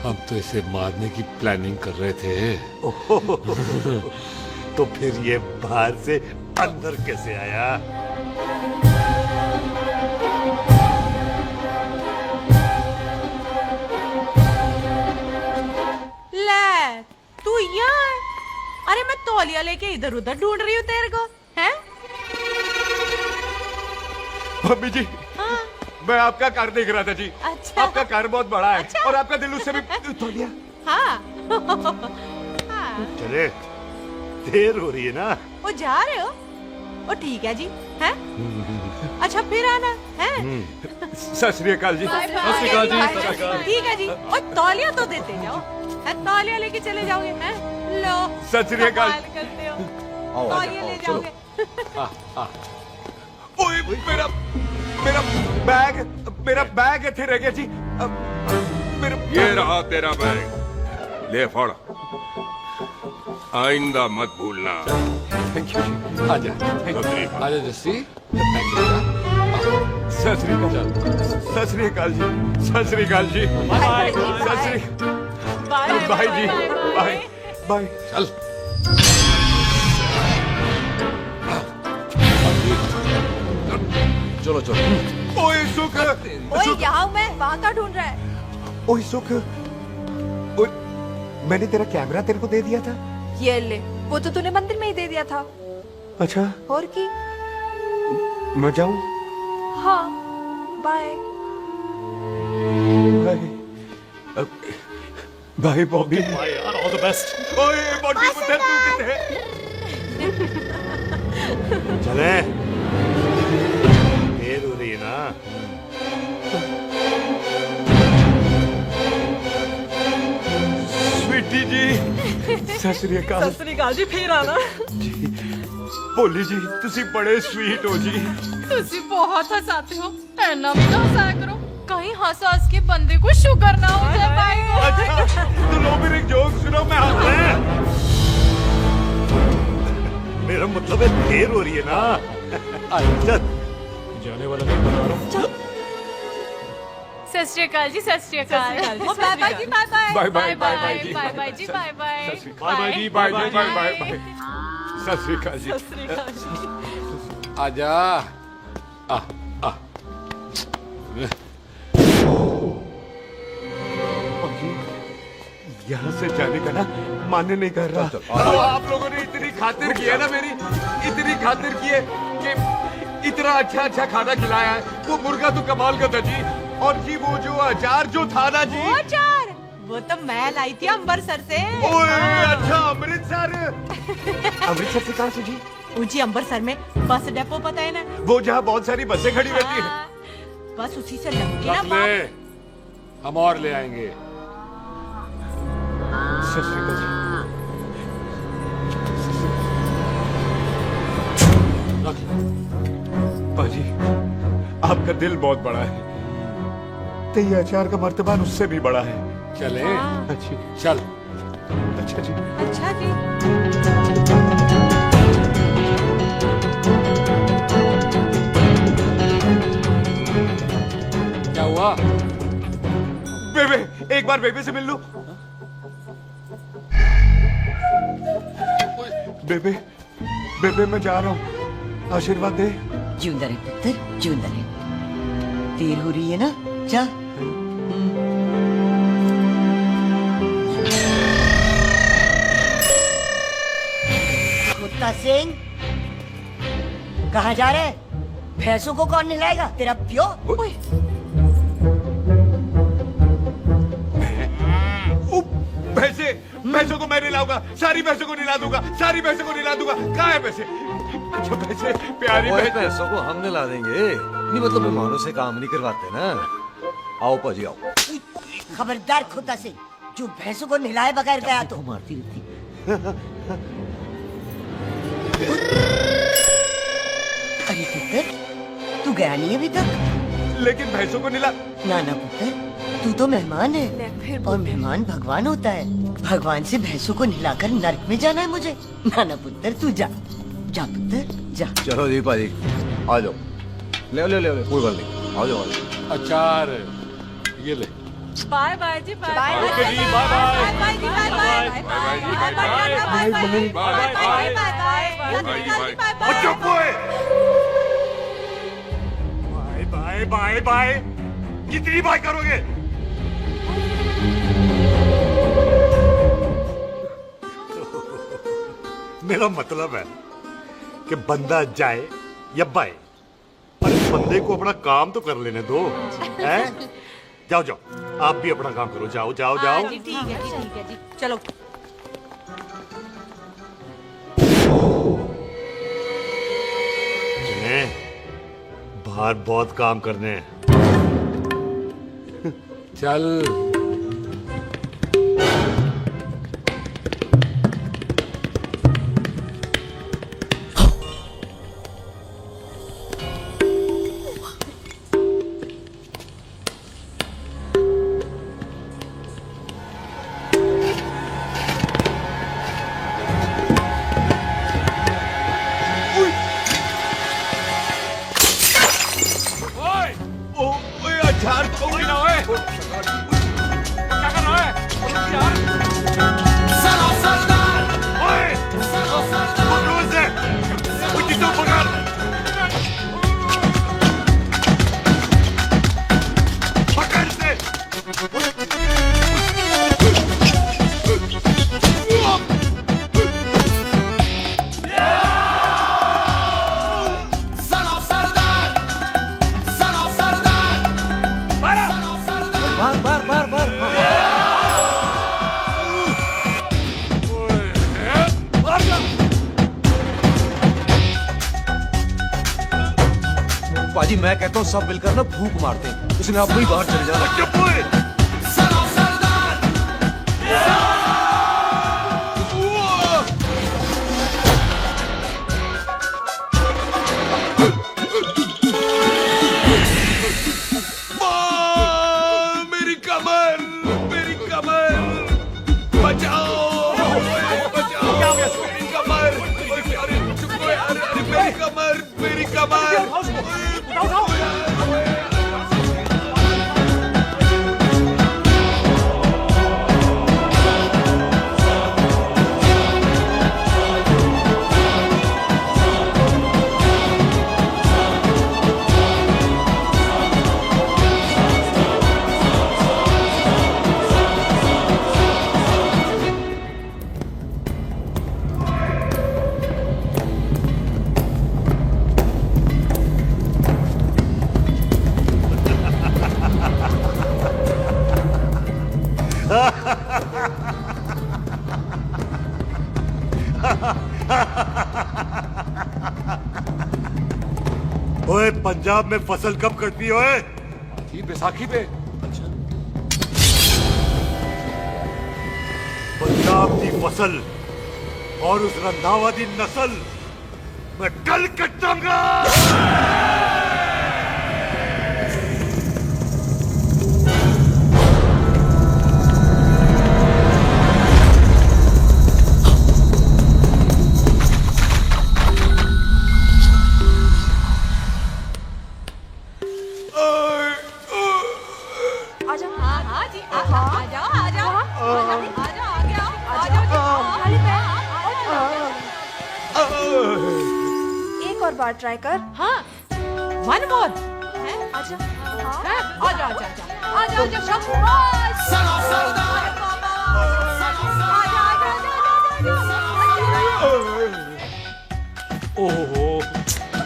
हम तो इसे मारने की प्लानिंग कर रहे थे। तो फिर ये बाहर से अंदर कैसे आया? ले, तू यहाँ? अरे मैं तौलिया लेके इधर उधर ढूंढ रही हूँ तेरे को, हैं? मम्मी जी, हाँ? मैं आपका कार देख रहा था जी। अच्छा। आपका कार बहुत बड़ा है। अच्छा। और आपका दिल उससे भी तौलिया। हाँ। चले, देर हो रही है ना? वो जा रहे हो? वो ठीक है जी, हैं? अच्छा फिर आना, हैं? सत श्री अकाल जी। Bye bye. सत श्री अकाल जी। बाय सत श्री बाय। अकाल। ठीक है जी। और तौलिया तो देते जाओ, हैं? तौलिया लेके चले जाओगे, हैं? लो। सत श्री अकाल। कमाल करते हो। आओ, तौलिया आओ, ले चलो। जाओगे। ओए मेरा बैग इथे रह गया जी। ये रहा तेरा बैग, ले फड़। आइंदा मत भूलना। थैंक यू जी। आजा आजा जस्सी। सत श्री अकाल। सत श्री अकाल जी। सत श्री अकाल जी। बाय सत श्री बाय बाय जी। Bye bye. चल। चलो चलो। ओए सुख, ओए यहाँ हूँ मैं, वहाँ का ढूंढ रहा है? ओए सुख, ओए मैंने तेरा कैमरा तेरे को दे दिया था। ये ले, वो तो तूने मंदिर में ही दे दिया था। अच्छा, और की? मैं जाऊं? हाँ, बाय। बाय बॉबी। बाय यार, ऑल द बेस्ट। ओए बॉडी पुत्र तू किथे? चले देर हो रही है ना। स्वीटी जी, सत श्री अकाल। सत श्री अकाल जी, फिर आना। भोली जी, तुसी बड़े स्वीट हो जी। तुसी बहुत हंसाते हो, ऐना भी ना हंसाया करो, कहीं हंस हंस के बंदे को शुगर ना हो जाए भाई। अच्छा, तो लो मेरे जोक सुनो, मैं हंस रहा। मेरा मतलब है देर हो रही है ना। चल जाने वाला मैं बता रहा हूँ। सत श्री अकाल जी, सत श्री अकाल। बाय बाय जी, bye bye. Bye bye bye bye जी, बाय बाय जी, बाय बाय। बाय बाय जी, बाय बाय बाय बाय। सत श्री अकाल जी। सत श्री अकाल जी। आजा। आ आ। यहाँ से जाने का ना मान्य नहीं कर रहा। आप लोगों ने इतनी खातिर की है ना मेरी, इतनी खातिर की है कि इतना अच्छा अच्छा खाना खिलाया है। वो मुर्गा तो कमाल का था जी, और जी वो जो अचार जो था ना जी, वो अचार, वो तो मैं लाई थी अमृतसर से। ओए अच्छा, अमृतसर। अमृतसर से कहाँ से जी? जी अमृतसर में बस डिपो पता है ना, वो जहाँ बहुत सारी बसें खड़ी रहती है। बस उसी से लगती ना रख ले, हम और ले आएंगे। सत श्री अकाल जी। पाजी, आपका दिल बहुत बड़ा है, तो ये अचार का मर्तबान उससे भी बड़ा है। चले? अच्छी चल। अच्छा जी। अच्छा जी। क्या हुआ? बेबे, एक बार बेबे से मिल लूं। बेबे, बेबे मैं जा रहा हूँ, आशीर्वाद दे। जिंदा रहे पुत्र, जिंदा रहे। देर हो रही है ना, जा। कुत्ता सिंह, कहाँ जा रहे? भैंसों को कौन नहलाएगा? तेरा प्यो? भैंसे, भैंसों को मैं नहलाऊंगा, सारी भैंसों को नहला दूंगा, सारी भैंसों को नहला दूंगा। कहाँ है भैंसे? अच्छा भैंसे, प्यारी भैंसे। पैसों को हम ला देंगे, नहीं मतलब मेहमानों से काम नहीं करवाते ना। आओ पाजी आओ। खबरदार कुत्ता सिंह, जो भैंसों को नहलाए बगैर गया तो मारती रहती। अरे पुत्र, तू गया नहीं अभी तक? लेकिन भैंसों को नहला। ना ना पुत्र, तू तो मेहमान है, और मेहमान भगवान होता है। भगवान से भैंसों को नहलाकर नरक में जाना है मुझे? ना ना पुत्र, तू जा, जा पुत्र, जा। चलो जी पाजी, आ जाओ। ले ले ले ले, कोई बात नहीं, आ जाओ आ जाओ। अचार ये ले। बाय बाय जी, बाय बाय। ओके जी, बाय बाय। बाय बाय जी, बाय बाय। बाय बाय जी, bye bye. Bye bye. Bye bye. चुप हुए। बाय बाय बाय बाय, कितनी बाय करोगे? मेरा मतलब है कि बंदा जाए या बाय, अरे बंदे को अपना काम तो कर लेने दो, हैं? जाओ जाओ, आप भी अपना काम करो, जाओ जाओ जाओ। जी ठीक है जी, ठीक है जी, चलो। चलें, बाहर बहुत काम करने हैं। चल। अचार तो गिना है। क्या कर रहा है? सरो सरदार, ओए, पकड़ो इसे, वो जितो पकड़। बार बार बार बार पाजी मैं कहता हूँ सब मिलकर ना भूख मारते हैं, इसलिए आप वही बाहर चले जाना। मेरी कमर, मेरी कमर, बचाओ, बचाओ, मेरी कमर, अरे चुप यार, अरे मेरी कमर, मेरी कमर। ओए पंजाब में फसल कब कटती है? ये बैसाखी पे। पंजाब की फसल और उस रंधावा दी नस्ल मैं कल कटाऊंगा। एक और बार ट्राई कर। हाँ, वन मोर। आजा आजा आजा आजा आजा शाबाश। ओहो,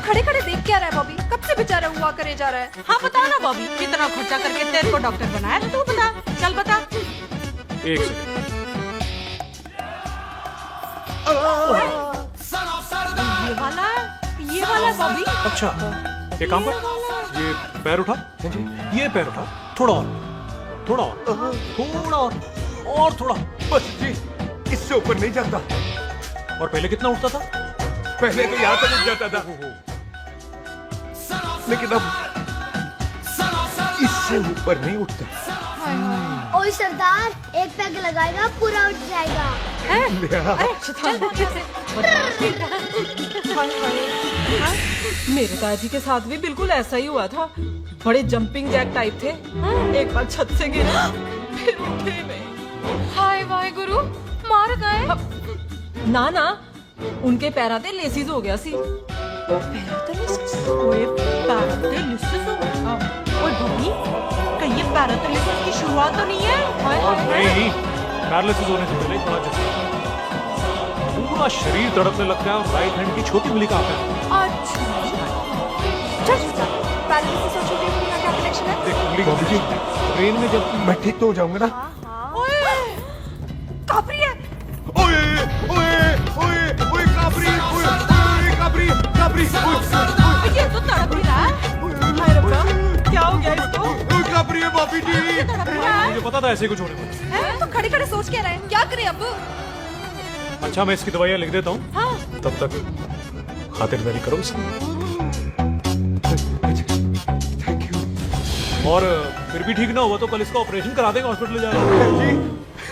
खड़े खड़े देख क्या रहा है बॉबी? कब से बेचारा हुआ करे जा रहा है। हाँ बता ना बॉबी, कितना खर्चा करके तेरे को डॉक्टर बनाया था, तू बता, चल बता। एक सेकंड। ये वाला बॉबी। अच्छा, एक काम कर, ये पैर उठा, ये पैर उठा, थोड़ा और, थोड़ा और, थोड़ा और थोड़ा। बस जी, इससे ऊपर नहीं जाता। और पहले कितना उठता था? पहले तो यहाँ तक उठ जाता था, लेकिन अब इससे ऊपर नहीं उठता। ओए सरदार, एक पैग लगाएगा पूरा उठ जाएगा। मेरे दादी के साथ भी बिल्कुल ऐसा ही हुआ था। बड़े जंपिंग जैक टाइप थे। एक बार छत से गिरे, फिर उठे नहीं। हाय वाहे गुरु, मार गए। ना ना, उनके पैरा ते लेसिस हो गया सी। ओए पैरालिसिस हो गया। ओए भाभी, कहीं ये पैरालिसिस की शुरुआत तो नहीं है? नहीं, पैरालिसिस होने से पहले थोड़ा जैसे पूरा शरीर तड़पने लगता है और राइट हैंड की छोटी उंगली कहाँ पे है? अच्छा, पैरालिसिस और छोटी उंगली का क्या कनेक्शन है? देख उंगली बॉबी जी, ट्रेन में जब मैं ठीक तो हो जाऊंगा ना। ओए, कापरी है। ओए ओए ओए ओए काबरी, ओए ओए काबरी, काबरी, ये तो तड़प ही रहा है। हाय रब्बा, क्या हो गया इसको? ओए काबरी है बॉबी जी। मुझे पता था ऐसे कुछ होने वाला। तो खड़े खड़े सोच क्या रहे हैं? क्या करें अब? अच्छा, मैं इसकी दवाइयाँ लिख देता हूँ। हाँ। तब तक खातिरदारी करो इसकी। Thank you. और फिर भी ठीक ना हुआ तो कल इसका ऑपरेशन करा देंगे, हॉस्पिटल ले जाएगा।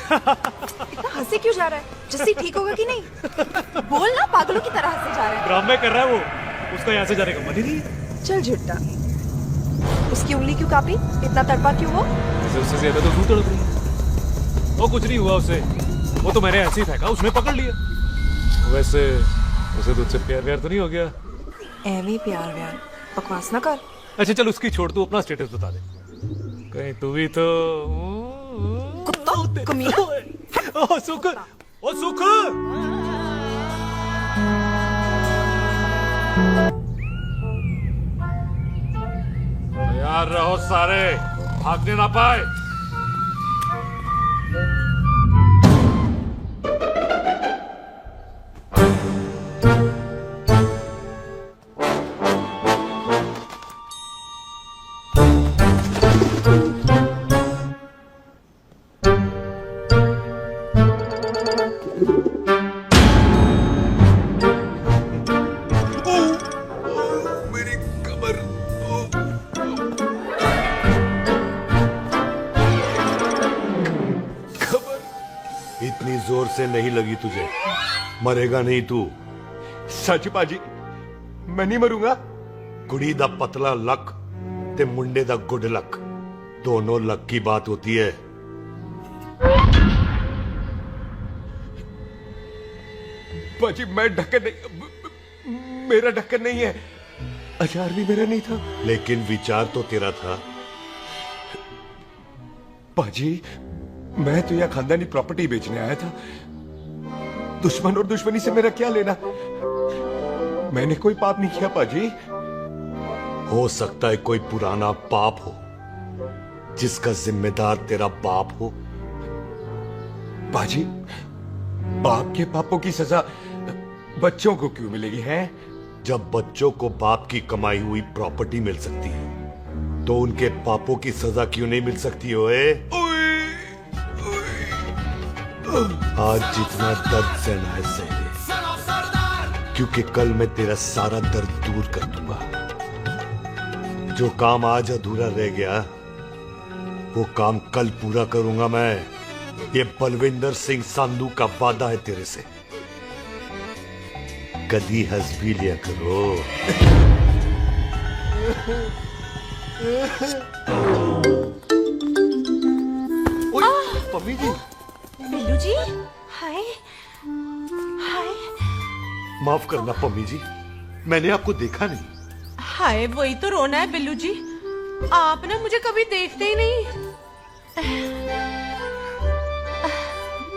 इतना हंसे क्यों जा रहा है? जस्सी ठीक होगा कि नहीं? बोल ना, पागलों की तरह हंसे जा रहा है। ड्रामे कर रहा है वो, उसका यहाँ से जाने का मन ही नहीं। चल झुट्टा, उसकी उंगली क्यों कापी? इतना तड़पा क्यों वो? उससे ज्यादा तो तू तड़प रही है। वो कुछ नहीं हुआ उसे, वो तो मैंने ऐसे ही फेंका, उसने पकड़ लिया। वैसे उसे तुझसे प्यार व्यार तो नहीं हो गया? एवी प्यार व्यार बकवास ना कर। अच्छा चल उसकी छोड़, तू अपना स्टेटस बता दे। कहीं तू भी तो कुत्ता कमीना। ओ सुख, ओ सुख। यार रहो सारे, भागने ना पाए। जोर से नहीं लगी तुझे, मरेगा नहीं तू। सच पाजी, मैं नहीं मरूंगा। कुड़ी दा पतला लक ते मुंडे दा गुड लक, दोनों लक की बात होती है। पाजी मैं ढक्कन नहीं, मेरा ढक्कन नहीं है। अचार भी मेरा नहीं था। लेकिन विचार तो तेरा था। पाजी मैं तो यह खानदानी प्रॉपर्टी बेचने आया था। दुश्मन और दुश्मनी से मेरा क्या लेना? मैंने कोई पाप नहीं किया पाजी। हो सकता है कोई पुराना पाप हो जिसका जिम्मेदार तेरा बाप हो। पाजी बाप के पापों की सजा बच्चों को क्यों मिलेगी है? जब बच्चों को बाप की कमाई हुई प्रॉपर्टी मिल सकती है तो उनके पापों की सजा क्यों नहीं मिल सकती? ओए आज जितना दर्द सहना है सह ले, क्योंकि कल मैं तेरा सारा दर्द दूर कर दूंगा। जो काम आज अधूरा रह गया वो काम कल पूरा करूंगा मैं। ये बलविंदर सिंह संधू का वादा है तेरे से। कदी हंस भी लिया करो। पम्मी जी। बिल्लू जी, हाय हाय। माफ करना पम्मी जी, मैंने आपको देखा नहीं। हाय वही तो रोना है बिल्लू जी, आप ना मुझे कभी देखते ही नहीं।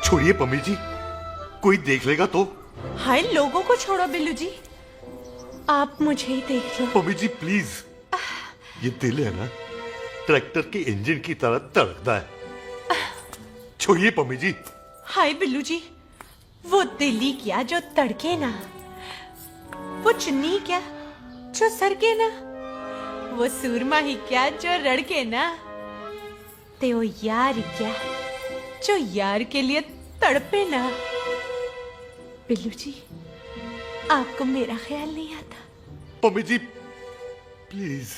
छोड़िए पम्मी जी, कोई देख लेगा तो। हाय लोगों को छोड़ो बिल्लू जी, आप मुझे ही देख लो। पम्मी जी प्लीज, ये दिल है ना ट्रैक्टर के इंजन की तरह धड़कता है। छोड़िए पम्मी जी। हाय बिल्लू जी, वो दिल्ली क्या जो तड़के ना, वो चुन्नी क्या जो सरके ना, वो सूरमा ही क्या जो रड़के ना, ते वो यार क्या जो यार के लिए तड़पे ना। बिल्लू जी आपको मेरा ख्याल नहीं आता? पम्मी जी प्लीज।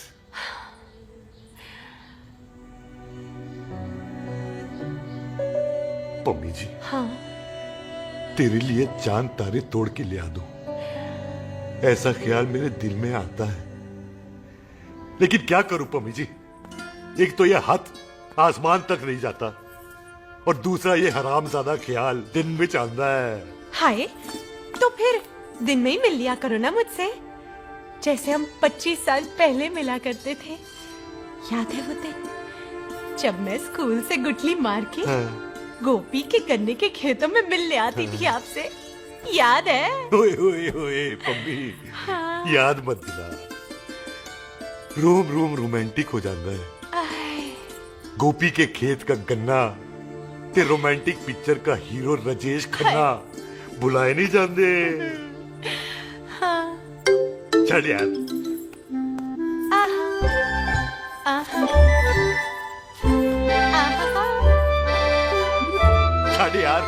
पम्मी जी हाँ तेरे लिए चांद तारे तोड़ के ले आ दूं, ऐसा ख्याल मेरे दिल में आता है। लेकिन क्या करूं पम्मी जी, एक तो यह हाथ आसमान तक नहीं जाता और दूसरा ये हरामजादा ख्याल दिन में चांदा है। हाय तो फिर दिन में ही मिल लिया करो ना मुझसे, जैसे हम 25 साल पहले मिला करते थे। याद है वो दिन जब मैं स्कूल से गुटली मार के गोपी के गन्ने के खेतों में मिलने आती थी आपसे, याद है? ओए ओए ओए पम्मी, हाँ। याद मत दिला, रोम रोम रोमांटिक हो जाता है। गोपी के खेत का गन्ना ते रोमांटिक पिक्चर का हीरो राजेश खन्ना बुलाए नहीं जाते। हाँ। चल यार। चल यार।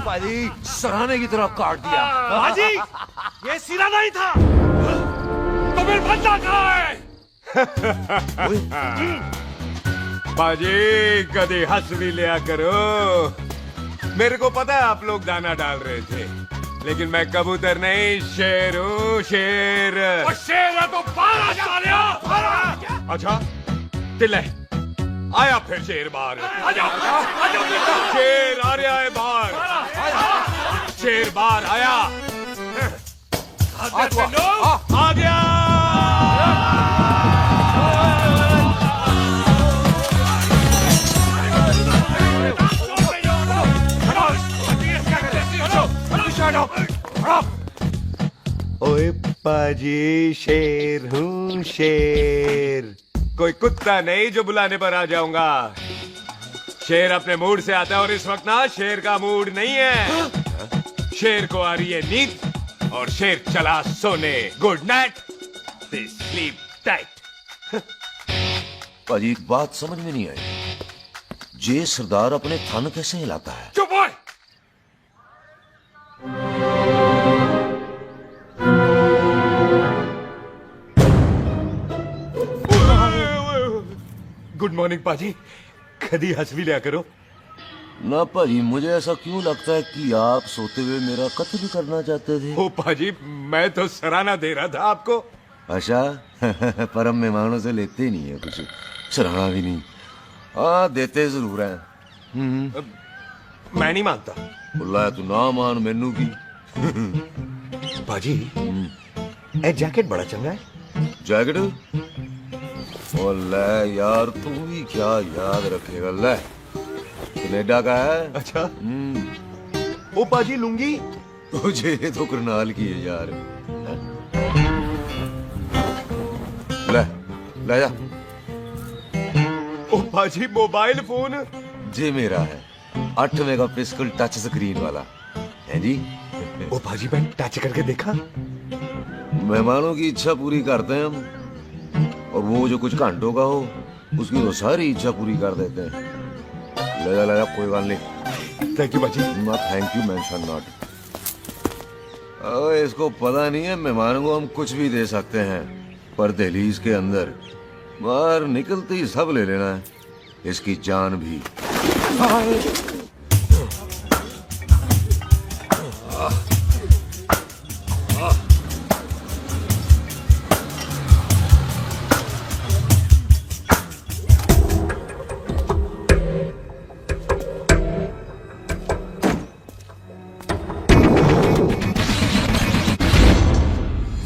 पाजी सराहने की तरह काट दिया। पाजी ये सिरा नहीं था, तो फिर बंदा कहाँ है? बाजी कभी हंस भी लिया करो। मेरे को पता है आप लोग दाना डाल रहे थे, लेकिन मैं कबूतर नहीं, शेर हूँ, शेर। और शेर है तो बाहर आ जा। अच्छा दिल है, आया फिर शेर बाहर। शेर आ रहा है बाहर, शेर बाहर आया, आ गया। ओए पाजी, शेर हूँ शेर। कोई कुत्ता नहीं जो बुलाने पर आ जाऊंगा। शेर अपने मूड से आता है और इस वक्त ना शेर का मूड नहीं है। शेर को आ रही है नींद और शेर चला सोने। Good night, sleep tight. पाजी एक बात समझ में नहीं आई, जे सरदार अपने थन कैसे हिलाता है? चुप हो। गुड मॉर्निंग पाजी, कभी हंस भी लिया करो। ना पाजी, मुझे ऐसा क्यों लगता है कि आप सोते हुए मेरा कत्ल भी करना चाहते थे? ओ पाजी, मैं तो सराहना दे रहा था आपको। अच्छा पर हम मेहमानों से लेते ही नहीं है कुछ, सराहना भी नहीं। हाँ देते जरूर हैं। मैं नहीं मानता। बुलाया तू ना मान, मैनू की। पाजी ए जैकेट बड़ा चंगा है। जैकेट? ओ ले यार, तू भी क्या याद रखेगा। ले कनेडा का है। अच्छा। ओ पाजी लुंगी? तुझे तो करनाल की है यार। ले ले जा। ओ पाजी मोबाइल फोन? जी मेरा है, 8 मेगापिक्सल टच स्क्रीन वाला है जी। ओ पाजी मैं टच करके देखा। मेहमानों की इच्छा पूरी करते हैं हम, और वो जो कुछ घंटों का हो उसकी तो सारी इच्छा पूरी कर देते हैं। ले जा कोई बात नहीं। थैंक यू बाजी। Not thank you, mention not. इसको पता नहीं है मेहमानों को हम कुछ भी दे सकते हैं, पर दहलीज के अंदर बाहर निकलते ही सब ले लेना है, इसकी जान भी।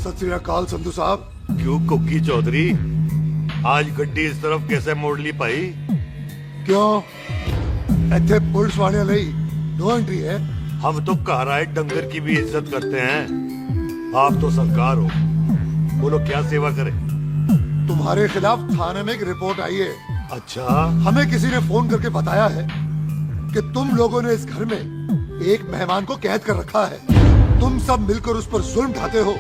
सत श्री अकाल संधू साहब। क्यों कुकी चौधरी, आज गड्डी इस तरफ कैसे मोड़ ली भाई? क्यों इतने पुलिस वाले नहीं नो एंट्री है? हम तो घर आए डंगर की भी इज्जत करते हैं। आप तो सरकार हो, बोलो क्या सेवा करें? तुम्हारे खिलाफ थाने में एक रिपोर्ट आई है। अच्छा? हमें किसी ने फोन करके बताया है कि तुम लोगों ने इस घर में एक मेहमान को कैद कर रखा है। तुम सब मिलकर उस पर जुल्म ढाते हो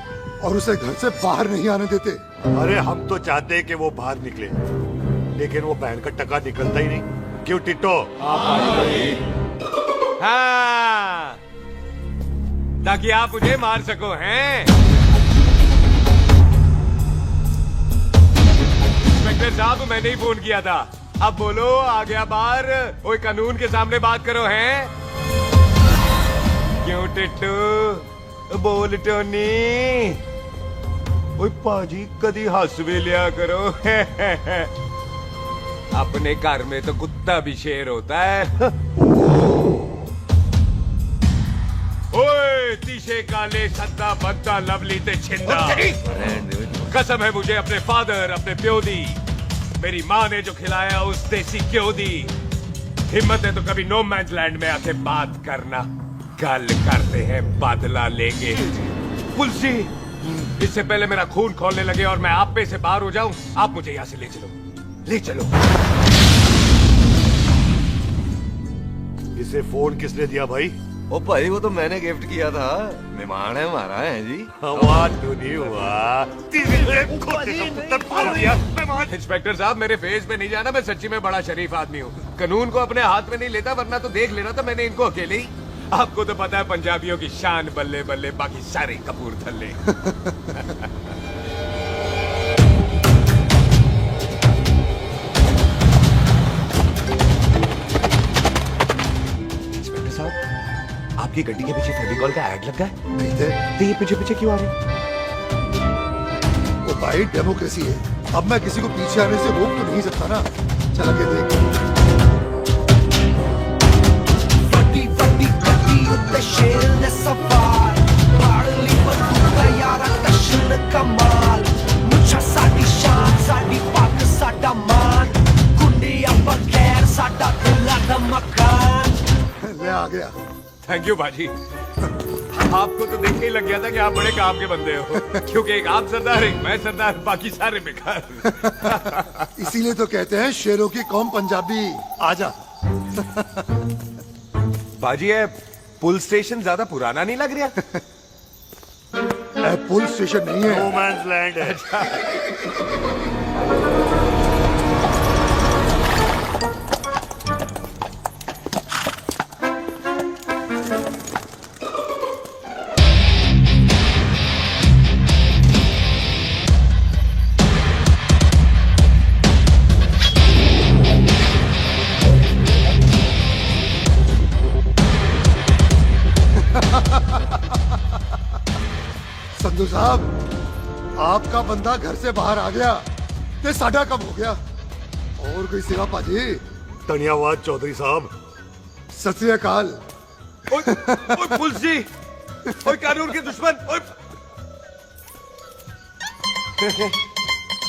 और उसे घर से बाहर नहीं आने देते। अरे हम तो चाहते हैं कि वो बाहर निकले, लेकिन वो बहन का टका निकलता ही नहीं। क्यों टिट्टो? हाँ, ताकि आप मुझे मार सको हैं। इंस्पेक्टर साहब मैंने ही फोन किया था। अब बोलो, आ गया बाहर? कोई कानून के सामने बात करो हैं। क्यों टिट्टू? बोल टोनी। ओए पाजी कदी हंस भी लिया करो। अपने घर में तो कुत्ता भी शेर होता है। ओए तीशे काले सद्दा बद्दा लवली ते छिंदा, कसम है मुझे अपने फादर, अपने प्यो दी, मेरी माँ ने जो खिलाया उस देसी क्यों दी। हिम्मत है तो कभी नो मैंस लैंड में आके बात करना। कल करते हैं, बदला लेंगे। पुलसी, इससे पहले मेरा खून खोलने लगे और मैं आप पे से बाहर हो जाऊं, आप मुझे यहाँ से ले चलो, ले चलो। इसे फोन किसने दिया भाई? ओ भाई वो तो मैंने गिफ्ट किया था, मेहमान है हमारा है जी। हुआ तो नहीं हुआ। इंस्पेक्टर साहब मेरे फेस पे नहीं जाना, मैं सच्ची में बड़ा शरीफ आदमी हूँ। कानून को अपने हाथ में नहीं लेता, वरना तो देख लेना था मैंने इनको अकेले ही। आपको तो पता है पंजाबियों की शान बल्ले बल्ले, बाकी सारे कपूरथले। इंस्पेक्टर साहब आप आपकी गड्डी के पीछे फेविकॉल का ऐड लगा है? नहीं थे। तो ये पीछे पीछे क्यों आ रहे? वो भाई डेमोक्रेसी है, अब मैं किसी को पीछे आने से रोक तो नहीं सकता ना। चल के देख। ਵੱਡੀ ਵੱਡੀ ਗੱਡੀ ਉੱਤੇ ਸ਼ੇਰ ਨੇ ਸਵਾਰ ਫੜ ਲਈ ਬੰਦੂਕ ਦਾ ਯਾਰਾ ਕਸ਼ਨ ਕਮਾਲ ਮੁੱਛਾਂ ਸਾਡੀ ਸ਼ਾਨ ਸਾਡੀ ਪੱਗ ਸਾਡਾ ਮਾਨ ਗੁੰਡਿਆਂ ਬਗੈਰ ਸਾਡਾ ਦਿਲਾਂ ਦਾ ਮਕਾਨ ले आ गया। थैंक यू बाजी। आपको तो देख के ही लग गया था कि आप बड़े काम के बंदे हो, क्योंकि एक आप सरदार, एक मैं सरदार, बाकी सारे बेकार। इसीलिए तो कहते हैं शेरों की कौम पंजाबी। आजा। बाजी ये पुल स्टेशन ज्यादा पुराना नहीं लग रहा? पुल स्टेशन नहीं है, नो मैंस लैंड है। संधू साहब, आपका बंदा घर से बाहर आ गया, ते साडा कब हो गया? और कोई सेवा पाजी? धन्यवाद चौधरी साहब। सत श्री अकाल। ओए पुलिस जी, ओए कानून के दुश्मन, ओए।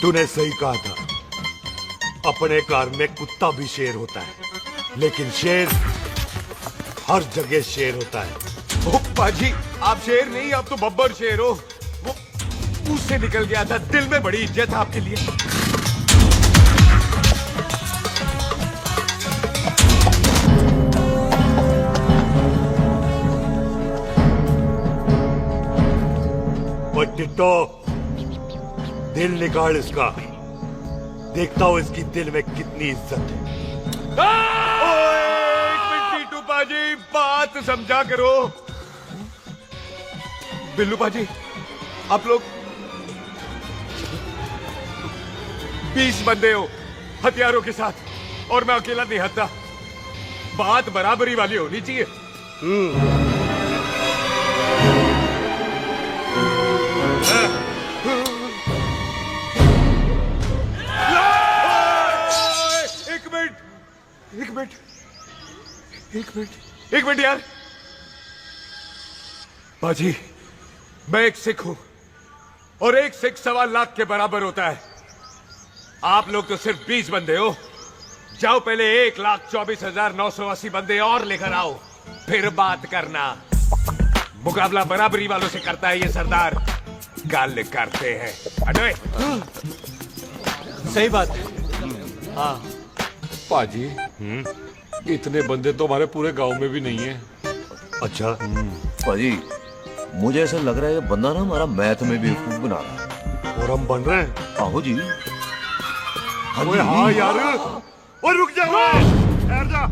तूने सही कहा था, अपने घर में कुत्ता भी शेर होता है, लेकिन शेर हर जगह शेर होता है। ओ पाजी, आप शेर नहीं, आप तो बब्बर शेर हो। वो मुंह से निकल गया था, दिल में बड़ी इज्जत है आपके लिए। वो टिट्टो, दिल निकाल इसका, देखता हूं इसकी दिल में कितनी इज्जत है। एक मिनट टीटू पाजी, बात समझा करो। बिल्लू पाजी, आप लोग 20 बंदे हो हथियारों के साथ, और मैं अकेला नहीं हटता। बात बराबरी वाली होनी चाहिए। एक मिनट यार। बाजी, मैं एक सिख हूं, और एक सिख 1.25 लाख के बराबर होता है। आप लोग तो सिर्फ 20 बंदे हो। जाओ पहले 1,24,980 बंदे और लेकर आओ, फिर बात करना। मुकाबला बराबरी वालों से करता है ये सरदार, गाल करते हैं। अरे सही बात है। हाँ पाजी, इतने बंदे तो हमारे पूरे गांव में भी नहीं है। अच्छा पाजी, मुझे ऐसा लग रहा है ये बंदा ना हमारा मैथ में बेवकूफ बना रहा है। और हम बन रहे हैं? आहो जी। ओए हाँ यार, और रुक जा, ठहर जा।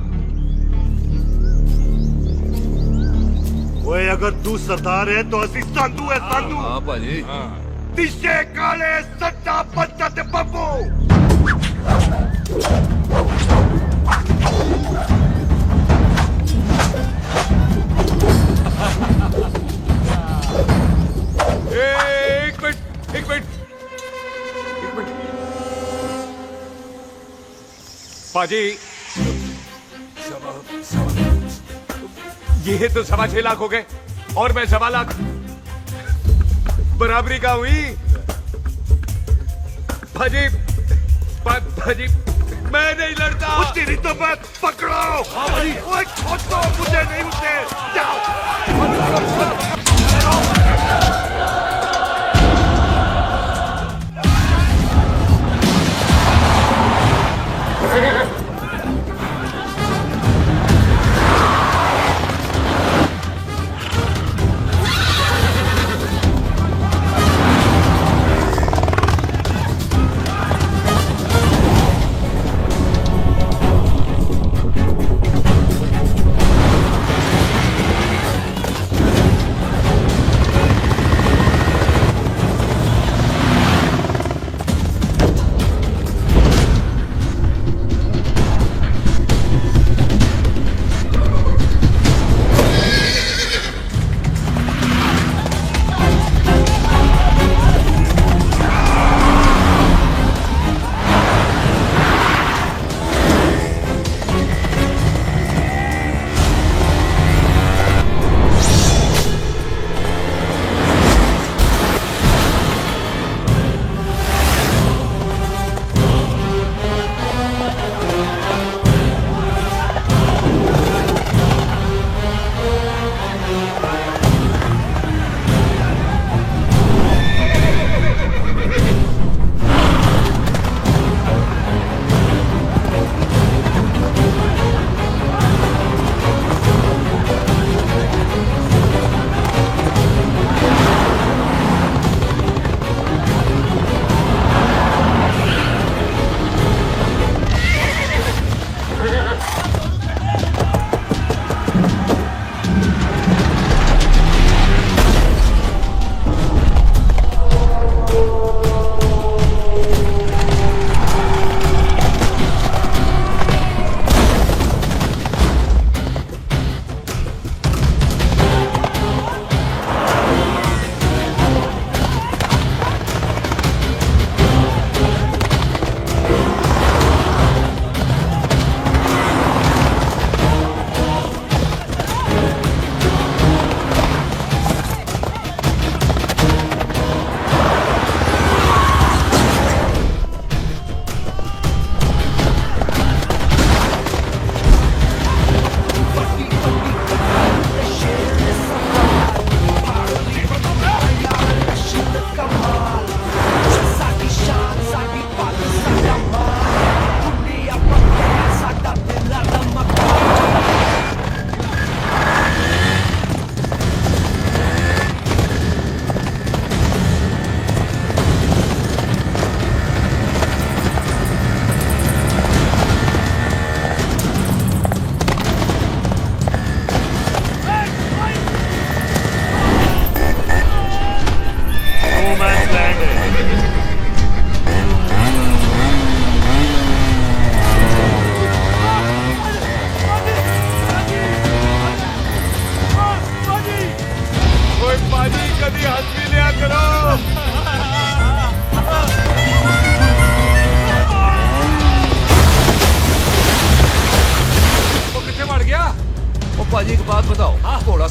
ओए अगर तू सरदार है तो असी संधू है, संधू। हाँ पाजी। दिशे काले सट्टा बच्चा ते बब्बू। एक मिनट। पाजी, ये तो 6.25 लाख हो गए, और मैं 1.25 लाख। बराबरी का हुई। पाजी, मैं नहीं लड़ता। तेरी तो मैं पकड़ो। ओए खोद दो मुझे, नहीं उठे। जाओ।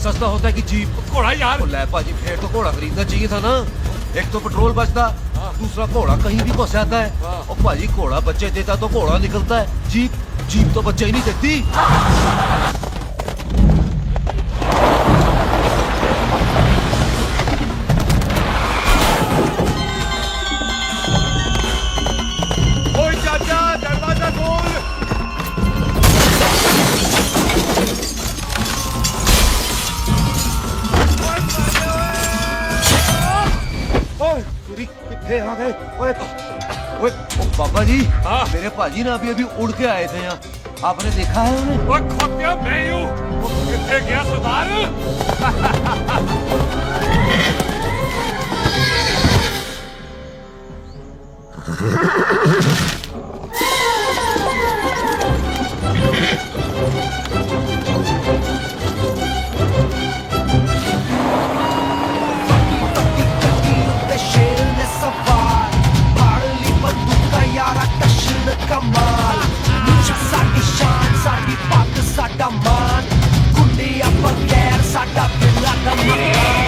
सस्ता होता है कि जीप? घोड़ा यार। ले पाजी, फिर तो घोड़ा खरीदना चाहिए था ना। एक तो पेट्रोल बचता, दूसरा घोड़ा कहीं भी पहुंच जाता है। और पाजी घोड़ा बच्चे देता तो घोड़ा निकलता है, जीप तो बच्चे ही नहीं देती। ओए चाचा, दरवाजा खोल। कितने आ गए? ओए पापा जी, मेरे पाजी ना अभी उड़ के आए थे यहाँ, आपने देखा है उन्हें? ओए खोतिया, मैं ही हूँ। कितने गया सुधार? शेर ने सवार फाड़ ली बंदूक का यारा कशन कमाल मुझा साडी शान साडी पग साडा मान गुंडिया बगैर साडा बिला दा मकान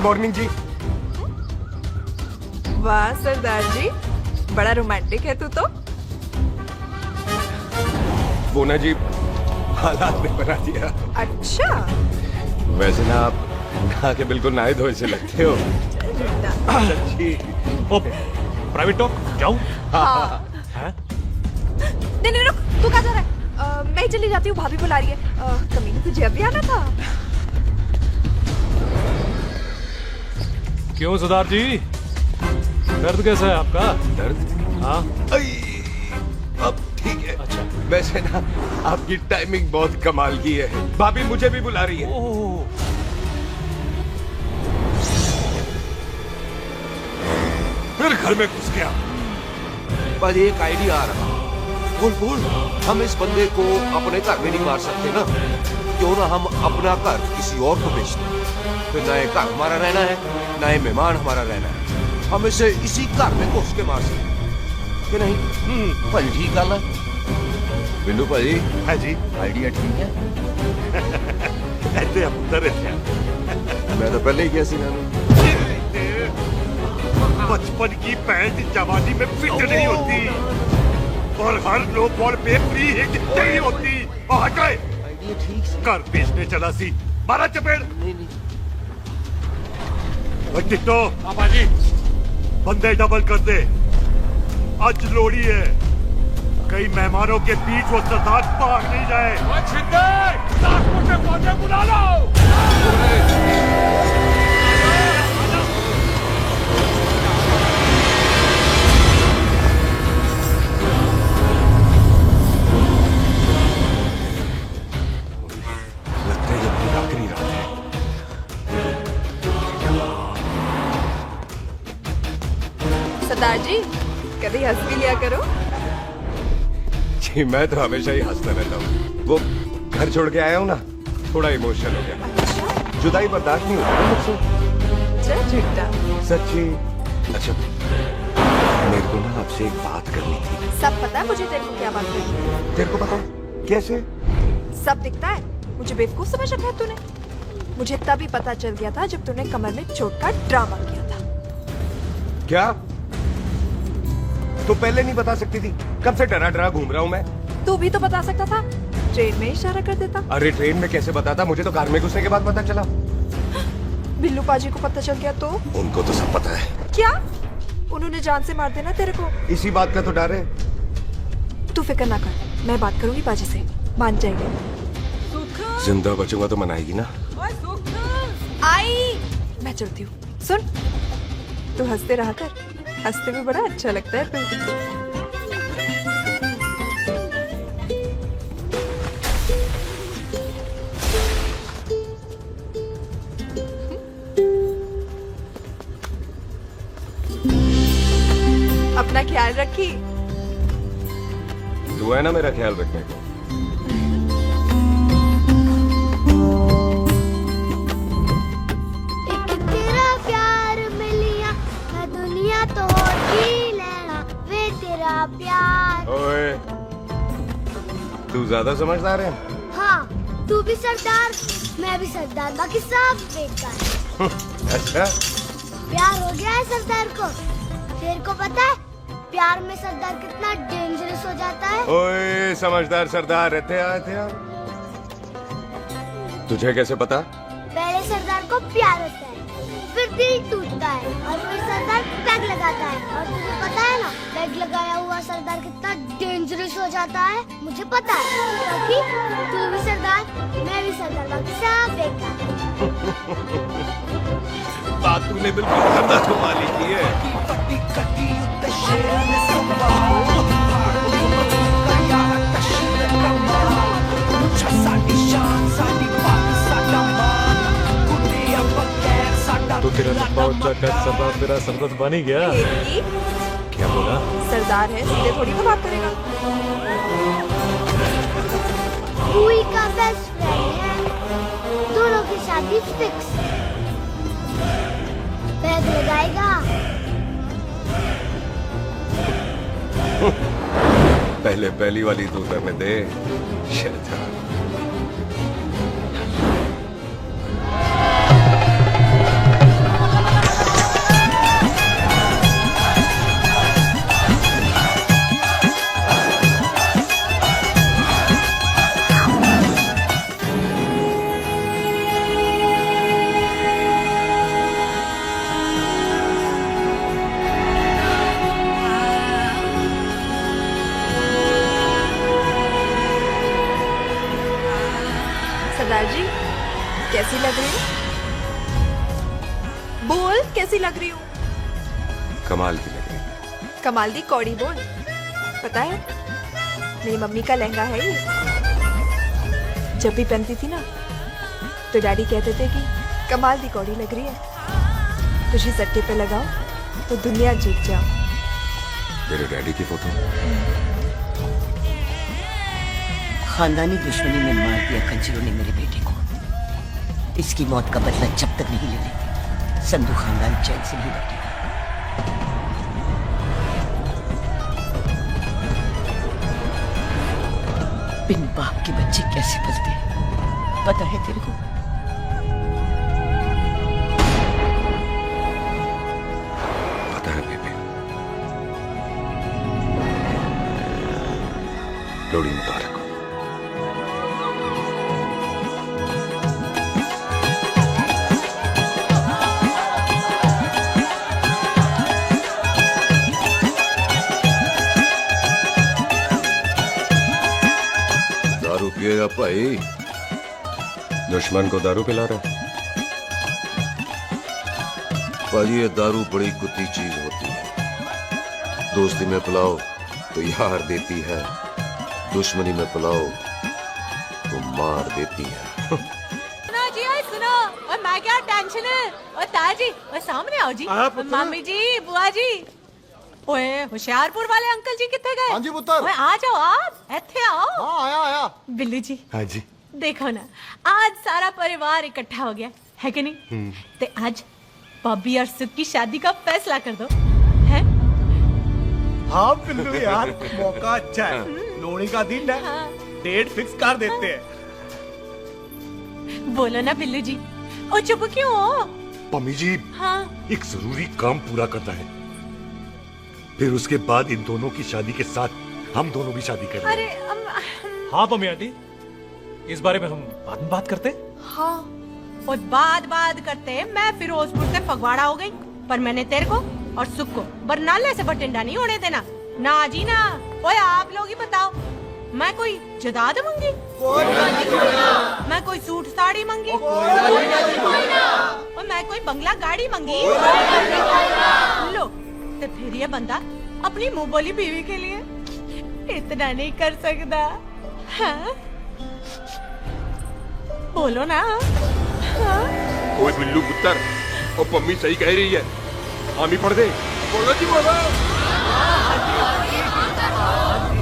मॉर्निंग जी। वाह सरदार जी, बड़ा रोमांटिक है तू तो। वो ना जी, हालात ने बना दिया। अच्छा, वैसे ना आप नहा के बिल्कुल नहाए धोए से लगते हो। जी, ओ प्राइवेट टॉक जाऊं? हाँ। नहीं रुक, तू कहाँ जा रहा है? मैं चली जाती हूँ, भाभी बुला रही है। कमीने तुझे अभी आना था। क्यों सरदार जी, दर्द कैसा है आपका? दर्द? हाँ, अब ठीक है। अच्छा, वैसे ना आपकी टाइमिंग बहुत कमाल की है। भाभी मुझे भी बुला रही है। फिर घर में घुस गया। पर एक आइडिया आ रहा। बोल, हम इस बंदे को अपने घर में नहीं मार सकते ना? क्यों ना हम अपना घर किसी और को बेच दें? फिर ना ये घर हमारा रहना है, ना ये मेहमान हमारा रहना है। हम इसे इसी घर में घुस के मार सकते कि नहीं? भाई ठीक गल है। बिल्लू भाई। है जी, आइडिया ठीक है। ऐसे पुत्र मैं तो पहले ही किया सी ना। बचपन की पैंट जवानी में फिट नहीं होती और हर लो बॉल पे फ्री हिट नहीं होती। और हटाए घर बेचने चला सी, मारा चपेड़। टिट्टो पापा जी, बंदे डबल कर दे। आज लोड़ी है, कई मेहमानों के बीच वो सरदार भाग नहीं जाए। पौधे बुला लो। सरदार जी कभी हंस भी लिया करो। जी मैं तो हमेशा ही हंसता रहता हूँ। वो घर छोड़ के आया हूँ ना, थोड़ा इमोशनल हो गया। जुदाई बर्दाश्त नहीं होती ना मुझसे। झूठा। सच्ची। अच्छा मेरे को ना आपसे एक बात करनी थी। सब पता है मुझे तेरे को क्या बात करनी है। तेरे को पता कैसे? सब दिखता है। मुझे बेवकूफ समझ रखा है तूने। मुझे तभी पता चल गया था जब तूने कमर में चोट का ड्रामा किया था। क्या? तो पहले नहीं बता सकती थी? कब से डरा डरा घूम रहा हूँ मैं। तू भी तो बता सकता था, ट्रेन में इशारा कर देता। अरे ट्रेन में कैसे बताता? मुझे तो कार में घुसने के बाद पता चला। बिल्लू पाजी को पता चल गया तो? उनको तो सब पता है। क्या? उन्होंने जान से मार देना तेरे को। इसी बात का तो डर है। तू फिक्र ना कर, मैं बात करूंगी पाजी से, मान जाएगी। जिंदा बचूंगा तो मनाएगी ना? आई मैं चलती हूँ। सुन, तू हंसते रहा कर, हंसते में बड़ा अच्छा लगता है फिर। अपना ख्याल रखी। तू है ना मेरा ख्याल रखने को। तेरा प्यार मिलिया दुनिया तो जी लेना वे तेरा प्यार। ओए तू ज्यादा समझदार है। हाँ तू भी सरदार, मैं भी सरदार, बाकी सब बेकार। अच्छा प्यार हो गया है सरदार को। तेरे को पता है प्यार में सरदार कितना डेंजरस हो जाता है? ओए समझदार सरदार रहते आते हैं। तुझे कैसे पता? पहले सरदार को प्यार होता है, फिर दिल टूटता है और फिर सरदार पैग लगाता है। और तुझे पता है ना पैग लगाया हुआ सरदार कितना डेंजरस हो जाता है? मुझे पता है क्योंकि तू भी सरदार, मैं भी सरदार, बाकी सब बेकार। बात तूने बिल्कुल गंदा वाली की है। तो तेरा लंबा उच्चा कद सबा तेरा सरदर्द बन ही गया। क्या बोला? सरदार है, सीधे थोड़ी ना बात करेगा। रूही का बेस्ट फ्रेंड है, दोनों की शादी फिक्स। पैग लगाएगा। पहले पहली वाली तू करने दे शैतान। सरदार जी कैसी लग रही हूँ? बोल कैसी लग रही हूँ? कमाल की लग रही। कमाल दी कौड़ी बोल। पता है मेरी मम्मी का लहंगा है ये। जब भी पहनती थी ना तो डैडी कहते थे कि कमाल दी कौड़ी लग रही है, तुझे सट्टे पे लगाओ तो दुनिया जीत जाओ। तेरे डैडी की फोटो? खानदानी दुश्मनी में मार दिया खंजरों ने मेरे बेटे को। इसकी मौत का बदला जब तक नहीं ले लेते संधू खानदान चैन से नहीं बैठेगा। बिन बाप के बच्चे कैसे पलते हैं पता है तेरे को? पता है बेबे। लोड़ी मुबारक। दारू पिएगा भाई? दुश्मन को दारू पिला रहा? भाई ये दारू बड़ी कुत्ती चीज होती है। दोस्ती में पिलाओ तो यार देती है, दुश्मनी में पिलाओ तो मार देती है। सुनो जी, ओए सुनो, और मैं क्या टेंशन है? और ताजी, और सामने आओ जी। मामी जी, बुआ जी। ओए होशियारपुर वाले अंकल जी कितने गए? हाँ जी पुत्र। ओए आ जाओ आप, इत्थे आओ। हाँ आया आया। बिल्लू जी। हाँ जी। देखो ना, आज सारा परिवार इकट्ठा हो गया है कि नहीं? ते आज बॉबी और सुख की शादी का फैसला कर दो, है? हाँ बिल्लू यार, मौका अच्छा है। लोहड़ी का दिन है, डेट फिक्स कर देते हैं। बोलो ना बिल्लू जी, ओ चुप क्यों हो? पम्मी जी, हाँ एक जरूरी काम पूरा करना है, फिर उसके बाद इन दोनों की शादी के साथ हम दोनों भी शादी करेंगे। अरे हाँ पम्मी आंटी, इस बारे में हम बाद में बात करते। हाँ और बात करते मैं फिरोजपुर से फगवाड़ा हो गई, पर मैंने तेरे को और सुख को बरनाले से बठिंडा नहीं होने देना। ना जी ना। ओए आप लोग ही बताओ, मैं कोई जदाद मंगी? मैं कोई सूट साड़ी मंगी? और मैं कोई बंगला गाड़ी मंगी? लो तो फिर ये बंदा अपनी मुंह बोली बीवी के लिए इतना नहीं कर सकता, हाँ? बोलो ना। हाँ? ओए बिल्लू पुत्र, ओ पम्मी सही कह रही है, हामी पढ़ दे। बोलो जी बोलो।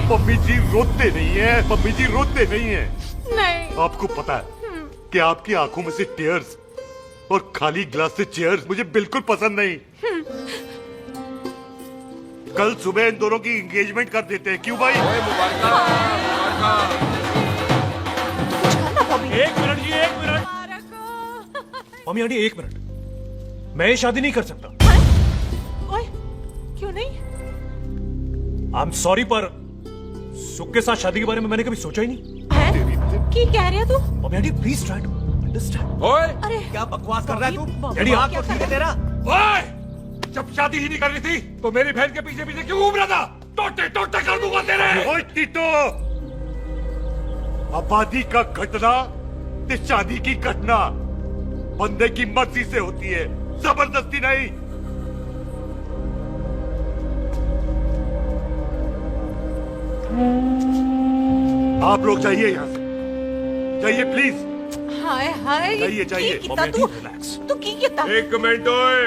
पम्मी जी रोते नहीं है, पम्मी जी रोते नहीं है। नहीं। आपको पता है कि आपकी आंखों में से टीयर्स और खाली गिलास से चेयर्स मुझे बिल्कुल पसंद नहीं। कल सुबह इन दोनों की एंगेजमेंट कर देते हैं, क्यों भाई? एक मिनट जी, एक मिनट। मम्मी आंटी एक मिनट, मैं ये शादी नहीं कर सकता। ओए क्यों नहीं? आई एम सॉरी, पर सुख के साथ शादी के बारे में मैंने कभी सोचा ही नहीं। की कह रही है तू? Mummy aunty please try to understand. ओए अरे क्या बकवास कर रहा है तू? डैडी, दिमाग तो ठीक है तेरा? ओए, जब शादी ही नहीं करनी थी तो मेरी बहन के पीछे पीछे क्यों घूम रहा था? टोटे टोटे कर दूंगा तेरे। ओए टीटो, आबादी का घटना ते शादी की घटना बंदे की मर्जी से होती है, जबरदस्ती नहीं। आप लोग जाइए यहाँ से, जाइए प्लीज। हाय हाय। जाइए जाइए। की कितना तू की कितना? एक मिनट ओए।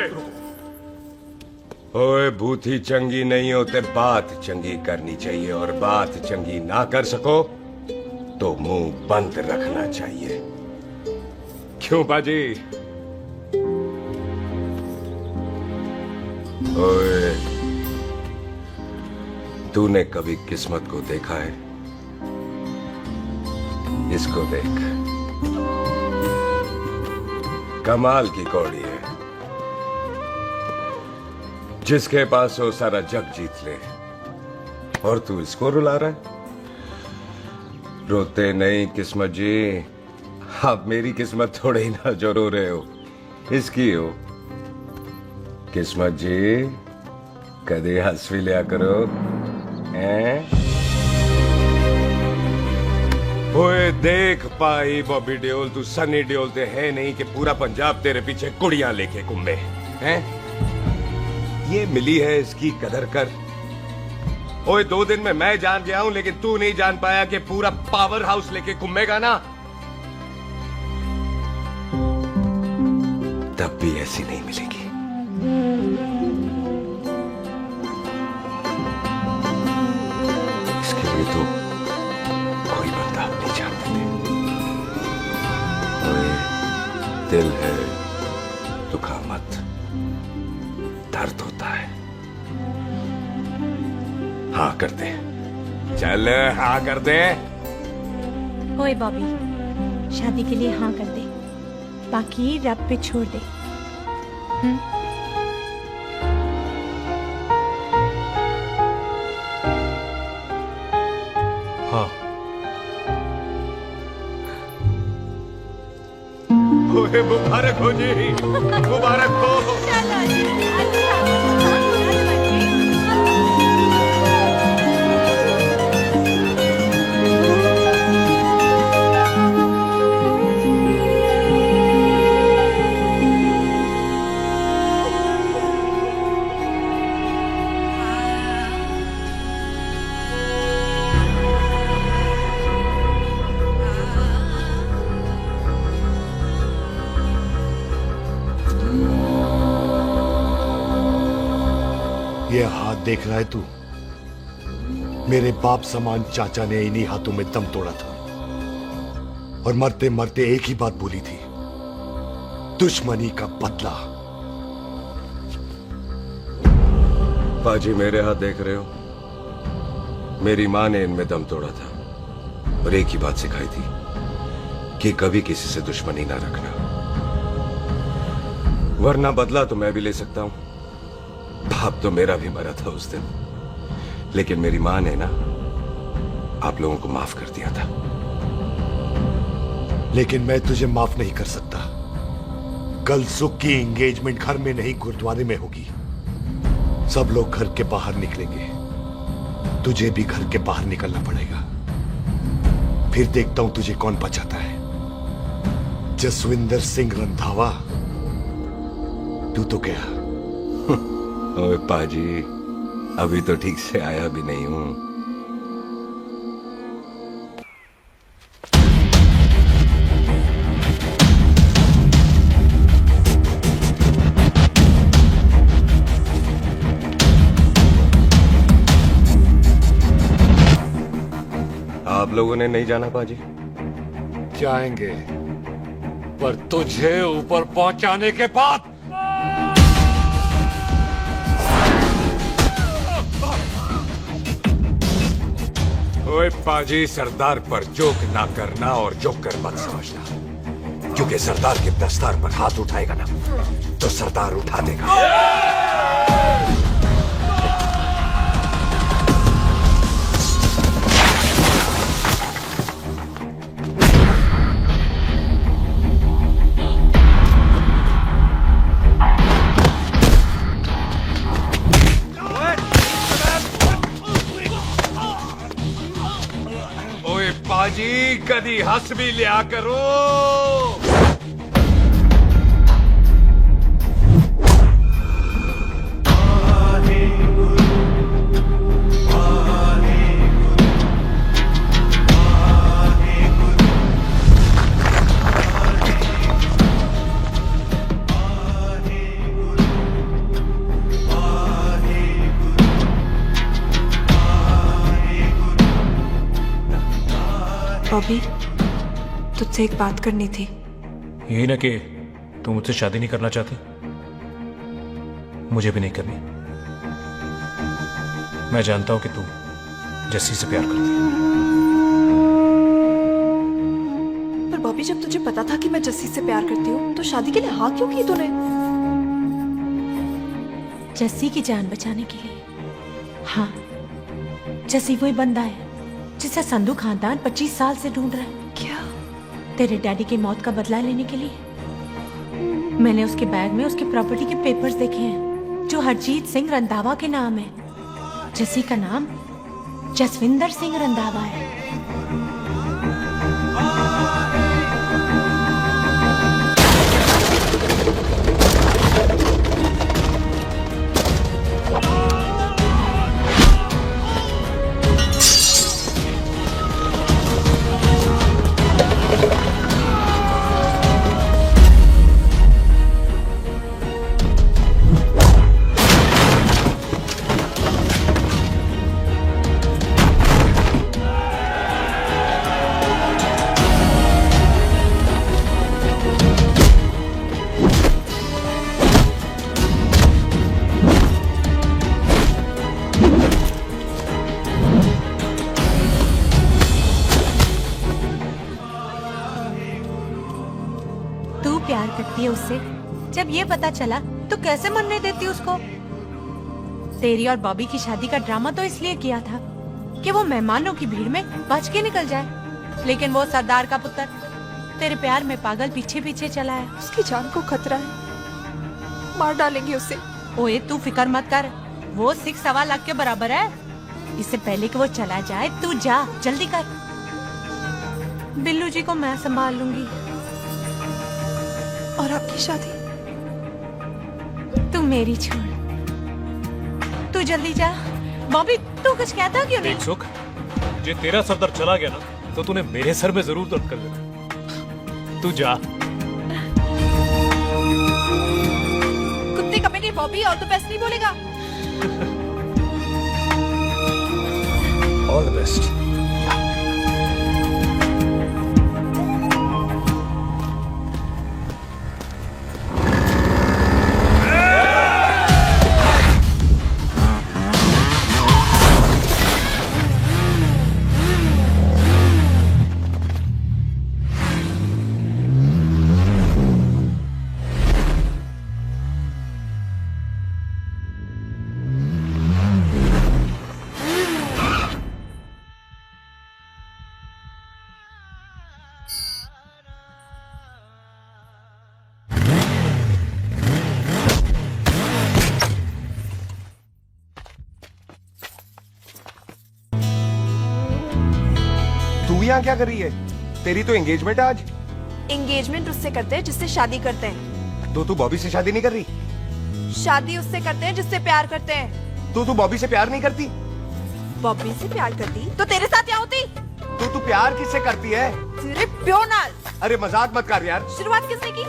ओए भूथी चंगी नहीं होते, बात चंगी करनी चाहिए, और बात चंगी ना कर सको तो मुंह बंद रखना चाहिए। क्यों बाजी? ओए, तूने कभी किस्मत को देखा है? इसको देख, कमाल की कौड़ी है, जिसके पास हो सारा जग जीत ले, और तू इसको रुला रहा है? रोते नहीं किस्मत जी, आप मेरी किस्मत थोड़े ही ना जो रो रहे हो, इसकी हो। किस्मत जी कदे हंस भी लिया करो, हैं? ओए देख पाई बॉबी देओल, तू सनी देओल ते है नहीं कि पूरा पंजाब तेरे पीछे कुड़ियां लेके घूमे, हैं? ये मिली है, इसकी कदर कर। ओए 2 दिन में मैं जान गया हूं, लेकिन तू नहीं जान पाया कि पूरा पावर हाउस लेके घूमेगा ना, तब भी ऐसी नहीं मिलेगी। इसके लिए तो कोई बंदा अपनी जान दे दे। ओए, दिल है, दुखा मत, दर्द होता है। हाँ कर दे, चल हाँ कर दे। ओए बॉबी, शादी के लिए हाँ कर दे, बाकी रब पे छोड़ दे। हाँ। ओए मुबारक हो जी, मुबारक हो। चलो जी, अच्छा। देख रहा है तू? मेरे बाप समान चाचा ने इन्हीं हाथों में दम तोड़ा था और मरते मरते एक ही बात बोली थी, दुश्मनी का बदला। पाजी मेरे हाथ देख रहे हो? मेरी माँ ने इनमें दम तोड़ा था और एक ही बात सिखाई थी कि कभी किसी से दुश्मनी ना रखना, वरना बदला तो मैं भी ले सकता हूं। बाप तो मेरा भी मरा था उस दिन, लेकिन मेरी माँ ने ना आप लोगों को माफ कर दिया था। लेकिन मैं तुझे माफ नहीं कर सकता। कल सुख की एंगेजमेंट घर में नहीं गुरुद्वारे में होगी। सब लोग घर के बाहर निकलेंगे, तुझे भी घर के बाहर निकलना पड़ेगा। फिर देखता हूं तुझे कौन बचाता है। जसविंदर सिंह रंधावा, तू तो गया। ओए पाजी, अभी तो ठीक से आया भी नहीं हूं। आप लोगों ने नहीं जाना पाजी? जाएंगे, पर तुझे ऊपर पहुंचाने के बाद। ओए पाजी, सरदार पर जोक ना करना और जोकर मत समझना, क्योंकि सरदार के दस्तार पर हाथ उठाएगा ना तो सरदार उठा देगा। पाजी, कदी हंस भी लिया करो। बॉबी, तुझसे एक बात करनी थी। यही ना कि तू मुझसे शादी नहीं करना चाहती? मुझे भी नहीं करनी। मैं जानता हूं कि तू जस्सी से प्यार करती है। पर बॉबी, जब तुझे पता था कि मैं जस्सी से प्यार करती हूँ तो शादी के लिए हाँ क्यों की तूने? जस्सी की जान बचाने के लिए। हाँ, जस्सी वही बंदा है जिसे संधू खानदान 25 साल से ढूंढ रहा है। क्या? तेरे डैडी की मौत का बदला लेने के लिए। मैंने उसके बैग में उसके प्रॉपर्टी के पेपर्स देखे हैं जो हरजीत सिंह रंधावा के नाम है। जस्सी का नाम जसविंदर सिंह रंधावा है। प्यार करती है उससे। जब ये पता चला तो कैसे मनने देती उसको। तेरी और बॉबी की शादी का ड्रामा तो इसलिए किया था कि वो मेहमानों की भीड़ में बच के निकल जाए, लेकिन वो सरदार का पुत्र तेरे प्यार में पागल पीछे पीछे चला है। उसकी जान को खतरा है, मार डालेंगे उसे। ओए तू फिक्र मत कर, वो 6.25 लाख के बराबर है। इससे पहले कि वो चला जाए तू जा, जल्दी कर। बिल्लू जी को मैं संभाल लूंगी। और आपकी शादी? तू मेरी छोड़, तू जल्दी जा। बॉबी तू कुछ कहता क्यों नहीं? देख सुख, जे तेरा सरदार चला गया ना तो तूने मेरे सर में जरूर दर्द कर देना। तू जा। कुत्ते कमेटी बॉबी और तो बेस्ट नहीं बोलेगा। All the best. तू यहाँ क्या कर रही है? तेरी तो एंगेजमेंट है आज। एंगेजमेंट उससे करते हैं जिससे शादी करते हैं। तो तू बॉबी से शादी नहीं कर रही? शादी उससे करते हैं जिससे प्यार करते हैं। तो तू बॉबी से प्यार नहीं करती? बॉबी से प्यार करती तो तेरे साथ क्या होती? तो तू प्यार किससे करती है? तेरे प्यो नाल। अरे मजाक मत कर यार। शुरुआत किसने की?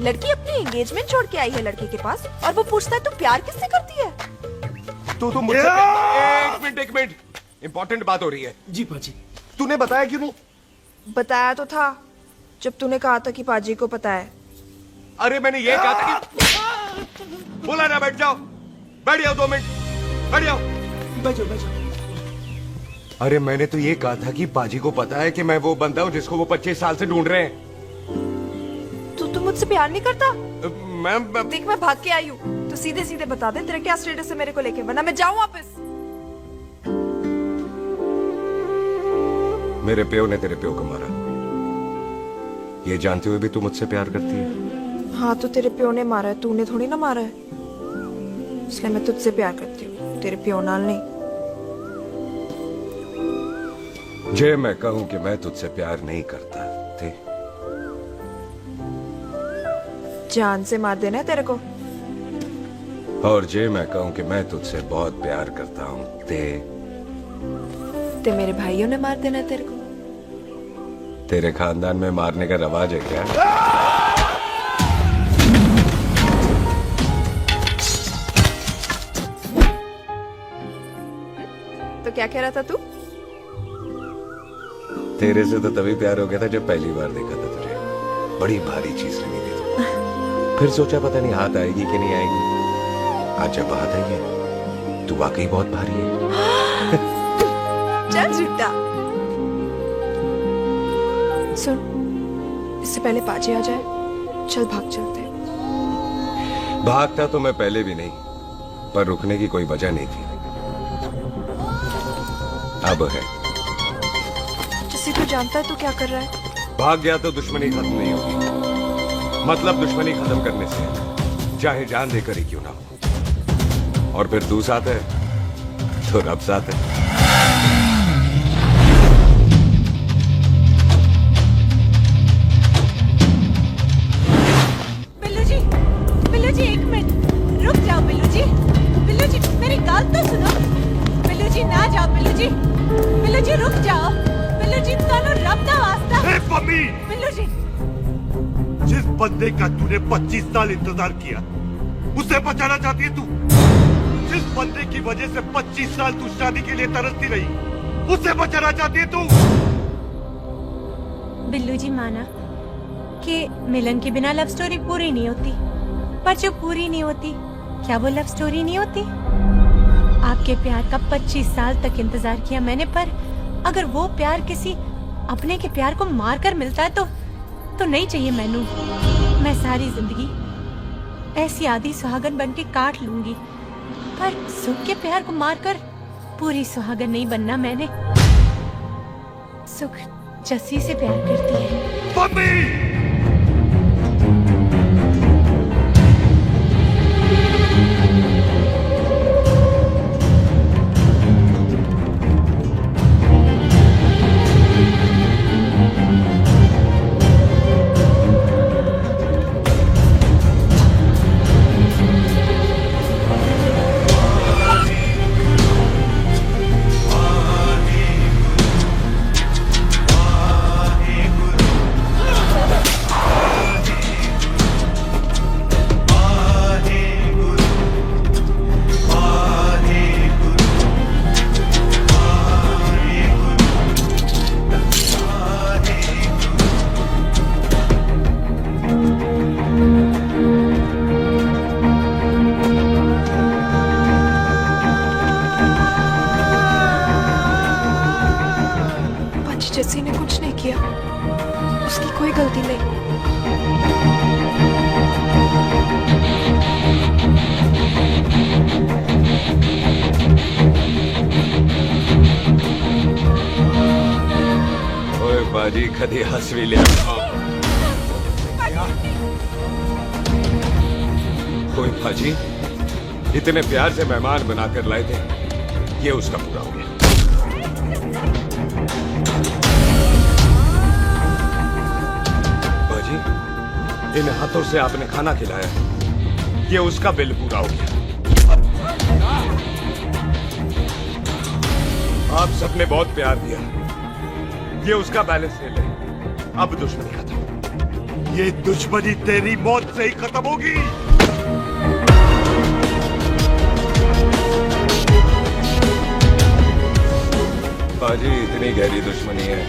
लड़की अपनी एंगेजमेंट छोड़ के आई है लड़के के पास और वो पूछता है तू प्यार किससे करती है? तो मुझसे एक मिनट इंपॉर्टेंट बात हो रही है। जी पाजी। तूने बताया क्यों नहीं? बताया तो था जब तूने कहा था कि पाजी को पता है। अरे मैंने ये कहा था कि बोला ना बैठ जाओ। बैठ जाओ 2 मिनट। बैठ जाओ। बैठो। अरे मैंने तो ये कहा था कि पाजी को पता है कि मैं वो बंदा हूँ जिसको वो 25 साल से ढूंढ रहे हैं। तू मुझसे प्यार नहीं करता? मैं देख मैं भाग के आई हूँ तो सीधे सीधे बता दे तेरा क्या स्टेटस है मेरे को लेके, वरना मैं जाऊँ वापस। मेरे प्यो ने तेरे प्यो को मारा, ये जानते हुए भी तू मुझसे प्यार करती है? हाँ तो तेरे प्यो ने मारा है, तूने थोड़ी ना मारा है, इसलिए मैं तुझसे प्यार करती हूँ, तेरे प्यो नाल नहीं। जे मैं कहूं कि मैं तुझसे प्यार नहीं करता थे, जान से मार देना है तेरे को। और जे मैं कहूं कि मैं तुझसे बहुत प्यार करता हूं ते मेरे भाइयों ने मार देना है तेरे को। तेरे खानदान में मारने का रवाज है क्या? तो क्या कह रहा था तू? तेरे से तो तभी प्यार हो गया था जब पहली बार देखा था तुझे, बड़ी भारी चीज लगी थी तू। फिर सोचा पता नहीं हाथ आएगी कि नहीं आएगी, आज जब हाथ आई है तू वाकई बहुत भारी है। चल झूठा। सुन, इससे पहले पाजी आ जाए, चल भाग चलते। भागता तो मैं पहले भी नहीं, पर रुकने की कोई वजह नहीं थी, अब है। जिसे तू जानता है तू क्या कर रहा है? भाग गया तो दुश्मनी खत्म नहीं होगी, मतलब दुश्मनी खत्म करने से चाहे जान देकर ही क्यों ना हो। और फिर तू साथ है तो रब साथ है। बिल्लू जी 1 मिनट रुक जाओ। बिल्लू जी मेरी बात तो सुनो। बिल्लू जी ना जाओ। बिल्लू जी रुक जाओ। बिल्लू जी तानो रब दा वास्ता। मम्मी, बिल्लू जी, जिस बंदे का तूने 25 साल इंतजार किया उसे बचाना चाहती है तू? जिस बंदे की वजह से 25 साल तू शादी के लिए तरसती रही उसे बचाना चाहती है तू? बिल्लू जी माना कि मिलन के बिना लव स्टोरी पूरी नहीं होती, पर जो पूरी नहीं होती क्या वो लव स्टोरी नहीं होती? आपके प्यार का 25 साल तक इंतजार किया मैंने, पर अगर वो प्यार किसी अपने के प्यार को मार कर मिलता है तो नहीं चाहिए मैनू। मैं सारी जिंदगी ऐसी आधी सुहागन बन के काट लूंगी, पर सुख के प्यार को मारकर पूरी सुहागन नहीं बनना मैंने। सुख जस्सी से प्यार करती है। मम्मी! किया, उसकी कोई गलती नहीं। ओए बाजी कदी हंस भी लिया। ओए बाजी इतने प्यार से मेहमान बनाकर लाए थे, ये उसका पूरा हो गया। बाजी इन हाथों से आपने खाना खिलाया, ये उसका बिल पूरा हो गया। आप सबने बहुत प्यार दिया, ये उसका बैलेंस ले ले। अब दुश्मनी खत्म। ये दुश्मनी तेरी मौत से ही खत्म होगी। बाजी इतनी गहरी दुश्मनी है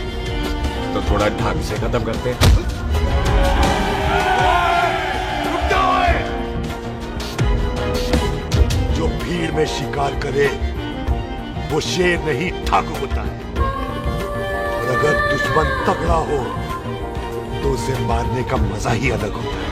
तो थोड़ा ढंग से खत्म करते हैं। जो भीड़ में शिकार करे वो शेर नहीं ठाकुर होता है, और अगर दुश्मन तगड़ा हो तो उसे मारने का मजा ही अलग होता है।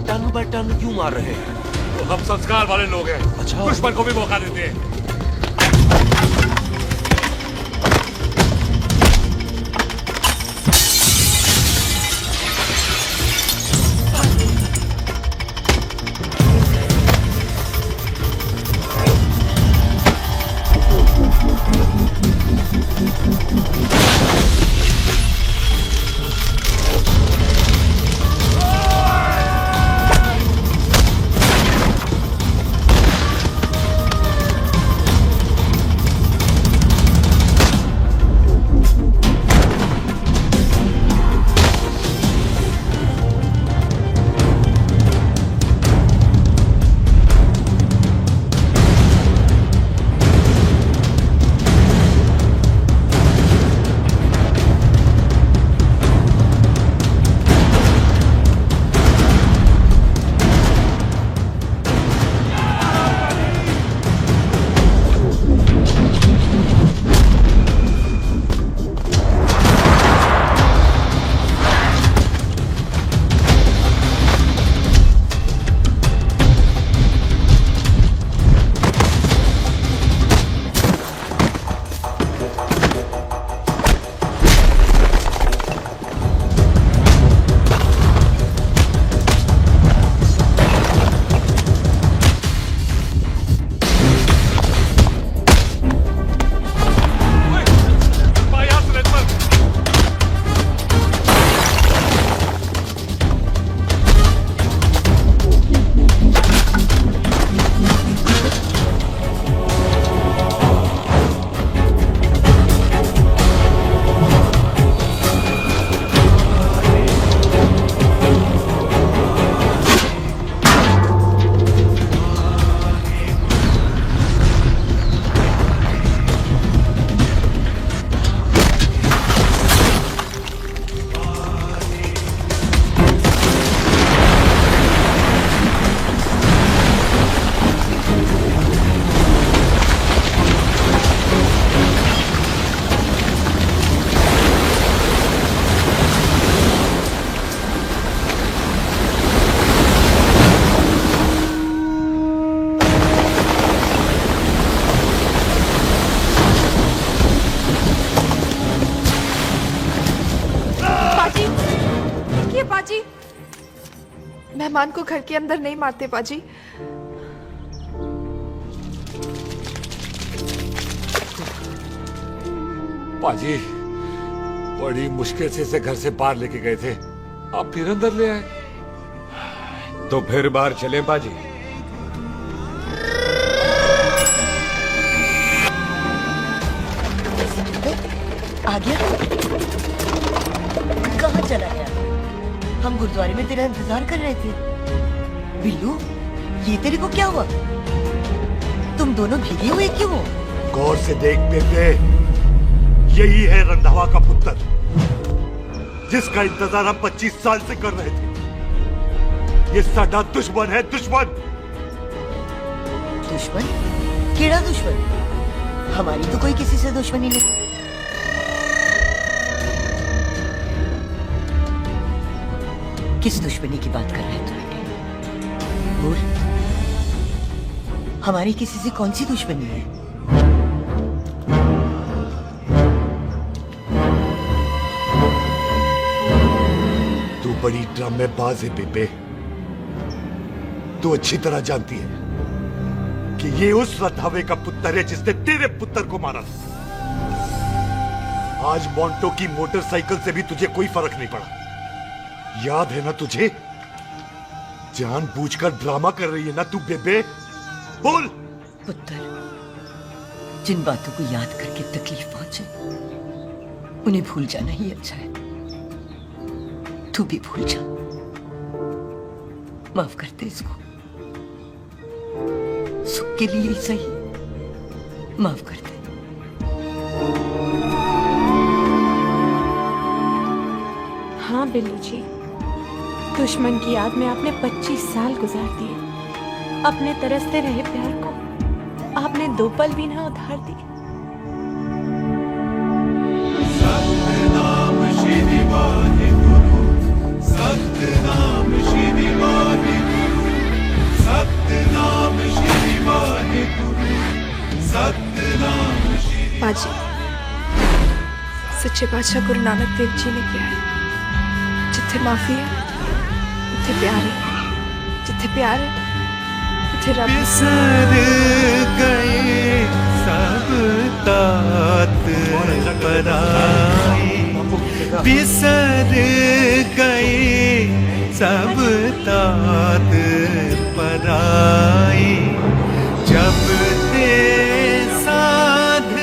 टन ब टन क्यों मार रहे हैं? तो हम संस्कार वाले लोग हैं। अच्छा, दुश्मन को भी मौका देते हैं। पाजी, मेहमान को घर के अंदर नहीं मारते पाजी। पाजी बड़ी मुश्किल से इसे घर से बाहर लेके गए थे, आप फिर अंदर ले आए। तो फिर बाहर चले पाजी। आ गया? कहाँ चला गया? हम गुरुद्वारे में तेरा इंतजार कर रहे थे। बिल्लू, ये तेरे को क्या हुआ? तुम दोनों भीगे हुए क्यों हो? गौर से देख बेटे, यही है रंधावा का पुत्र, जिसका इंतजार हम 25 साल से कर रहे थे। ये साडा दुश्मन है, दुश्मन। दुश्मन? केड़ा दुश्मन? हमारी तो कोई किसी से दुश्मनी नहीं। किस दुश्मनी की बात कर रहे हैं तुम? बोल, हमारी किसी से कौन सी दुश्मनी है? तू बड़ी ड्रामेबाज है बेबे। तू अच्छी तरह जानती है कि ये उस रंधावे का पुत्र है जिसने तेरे पुत्र को मारा था। आज मोंटो की मोटरसाइकिल से भी तुझे कोई फर्क नहीं पड़ा। याद है ना तुझे? जानबूझकर ड्रामा कर रही है ना तू बेबे? बोल। पुत्र, जिन बातों को याद करके तकलीफ पहुंचे उन्हें भूल जाना ही अच्छा है। तू भी भूल जा। माफ कर दे इसको, सुख के लिए ही सही। माफ कर दे। हाँ बिल्लू जी, दुश्मन की याद में आपने 25 साल गुजार दिए। अपने तरसते रहे प्यार को आपने 2 पल भी ना उधार दिए। सतनाम श्री वाहिगुरु, सतनाम श्री वाहिगुरु, सतनाम श्री वाहिगुरु, सतनाम श्री। पाजी, सच्चे बादशाह गुरु नानक देव जी ने किया है, जिथे माफी है उथे प्यार है, जिथे प्यार है उथे रब। बिसर गए सब तात पराई, बिसर गए सब तात पराई। जब ते साध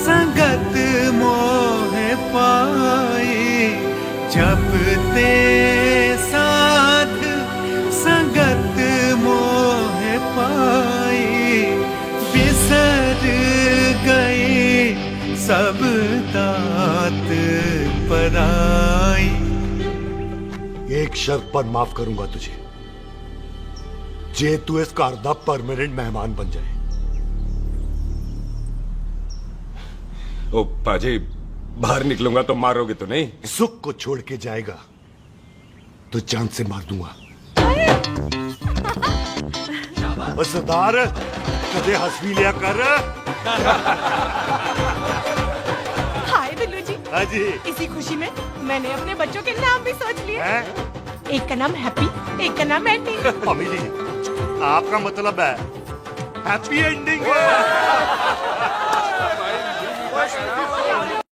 संगत मोह पाई, जब ते साध संगत मोह पाई। बिसर गए सब तात पराई। एक शर्त पर माफ करूंगा तुझे, जे तू इस घर दा परमानेंट मेहमान बन जाए। ओ पाजी, बाहर निकलूंगा तो मारोगे तो नहीं? सुख को छोड़ के जाएगा तो जान से मार दूंगा। सरदार, कदे हंस भी लिया कर। हाय बिल्लू जी। हाँ जी। इसी खुशी में मैंने अपने बच्चों के नाम भी सोच लिए। एक का नाम हैप्पी, एक का नाम एंडी। अभी जी, आपका मतलब है हैप्पी एंडिंग।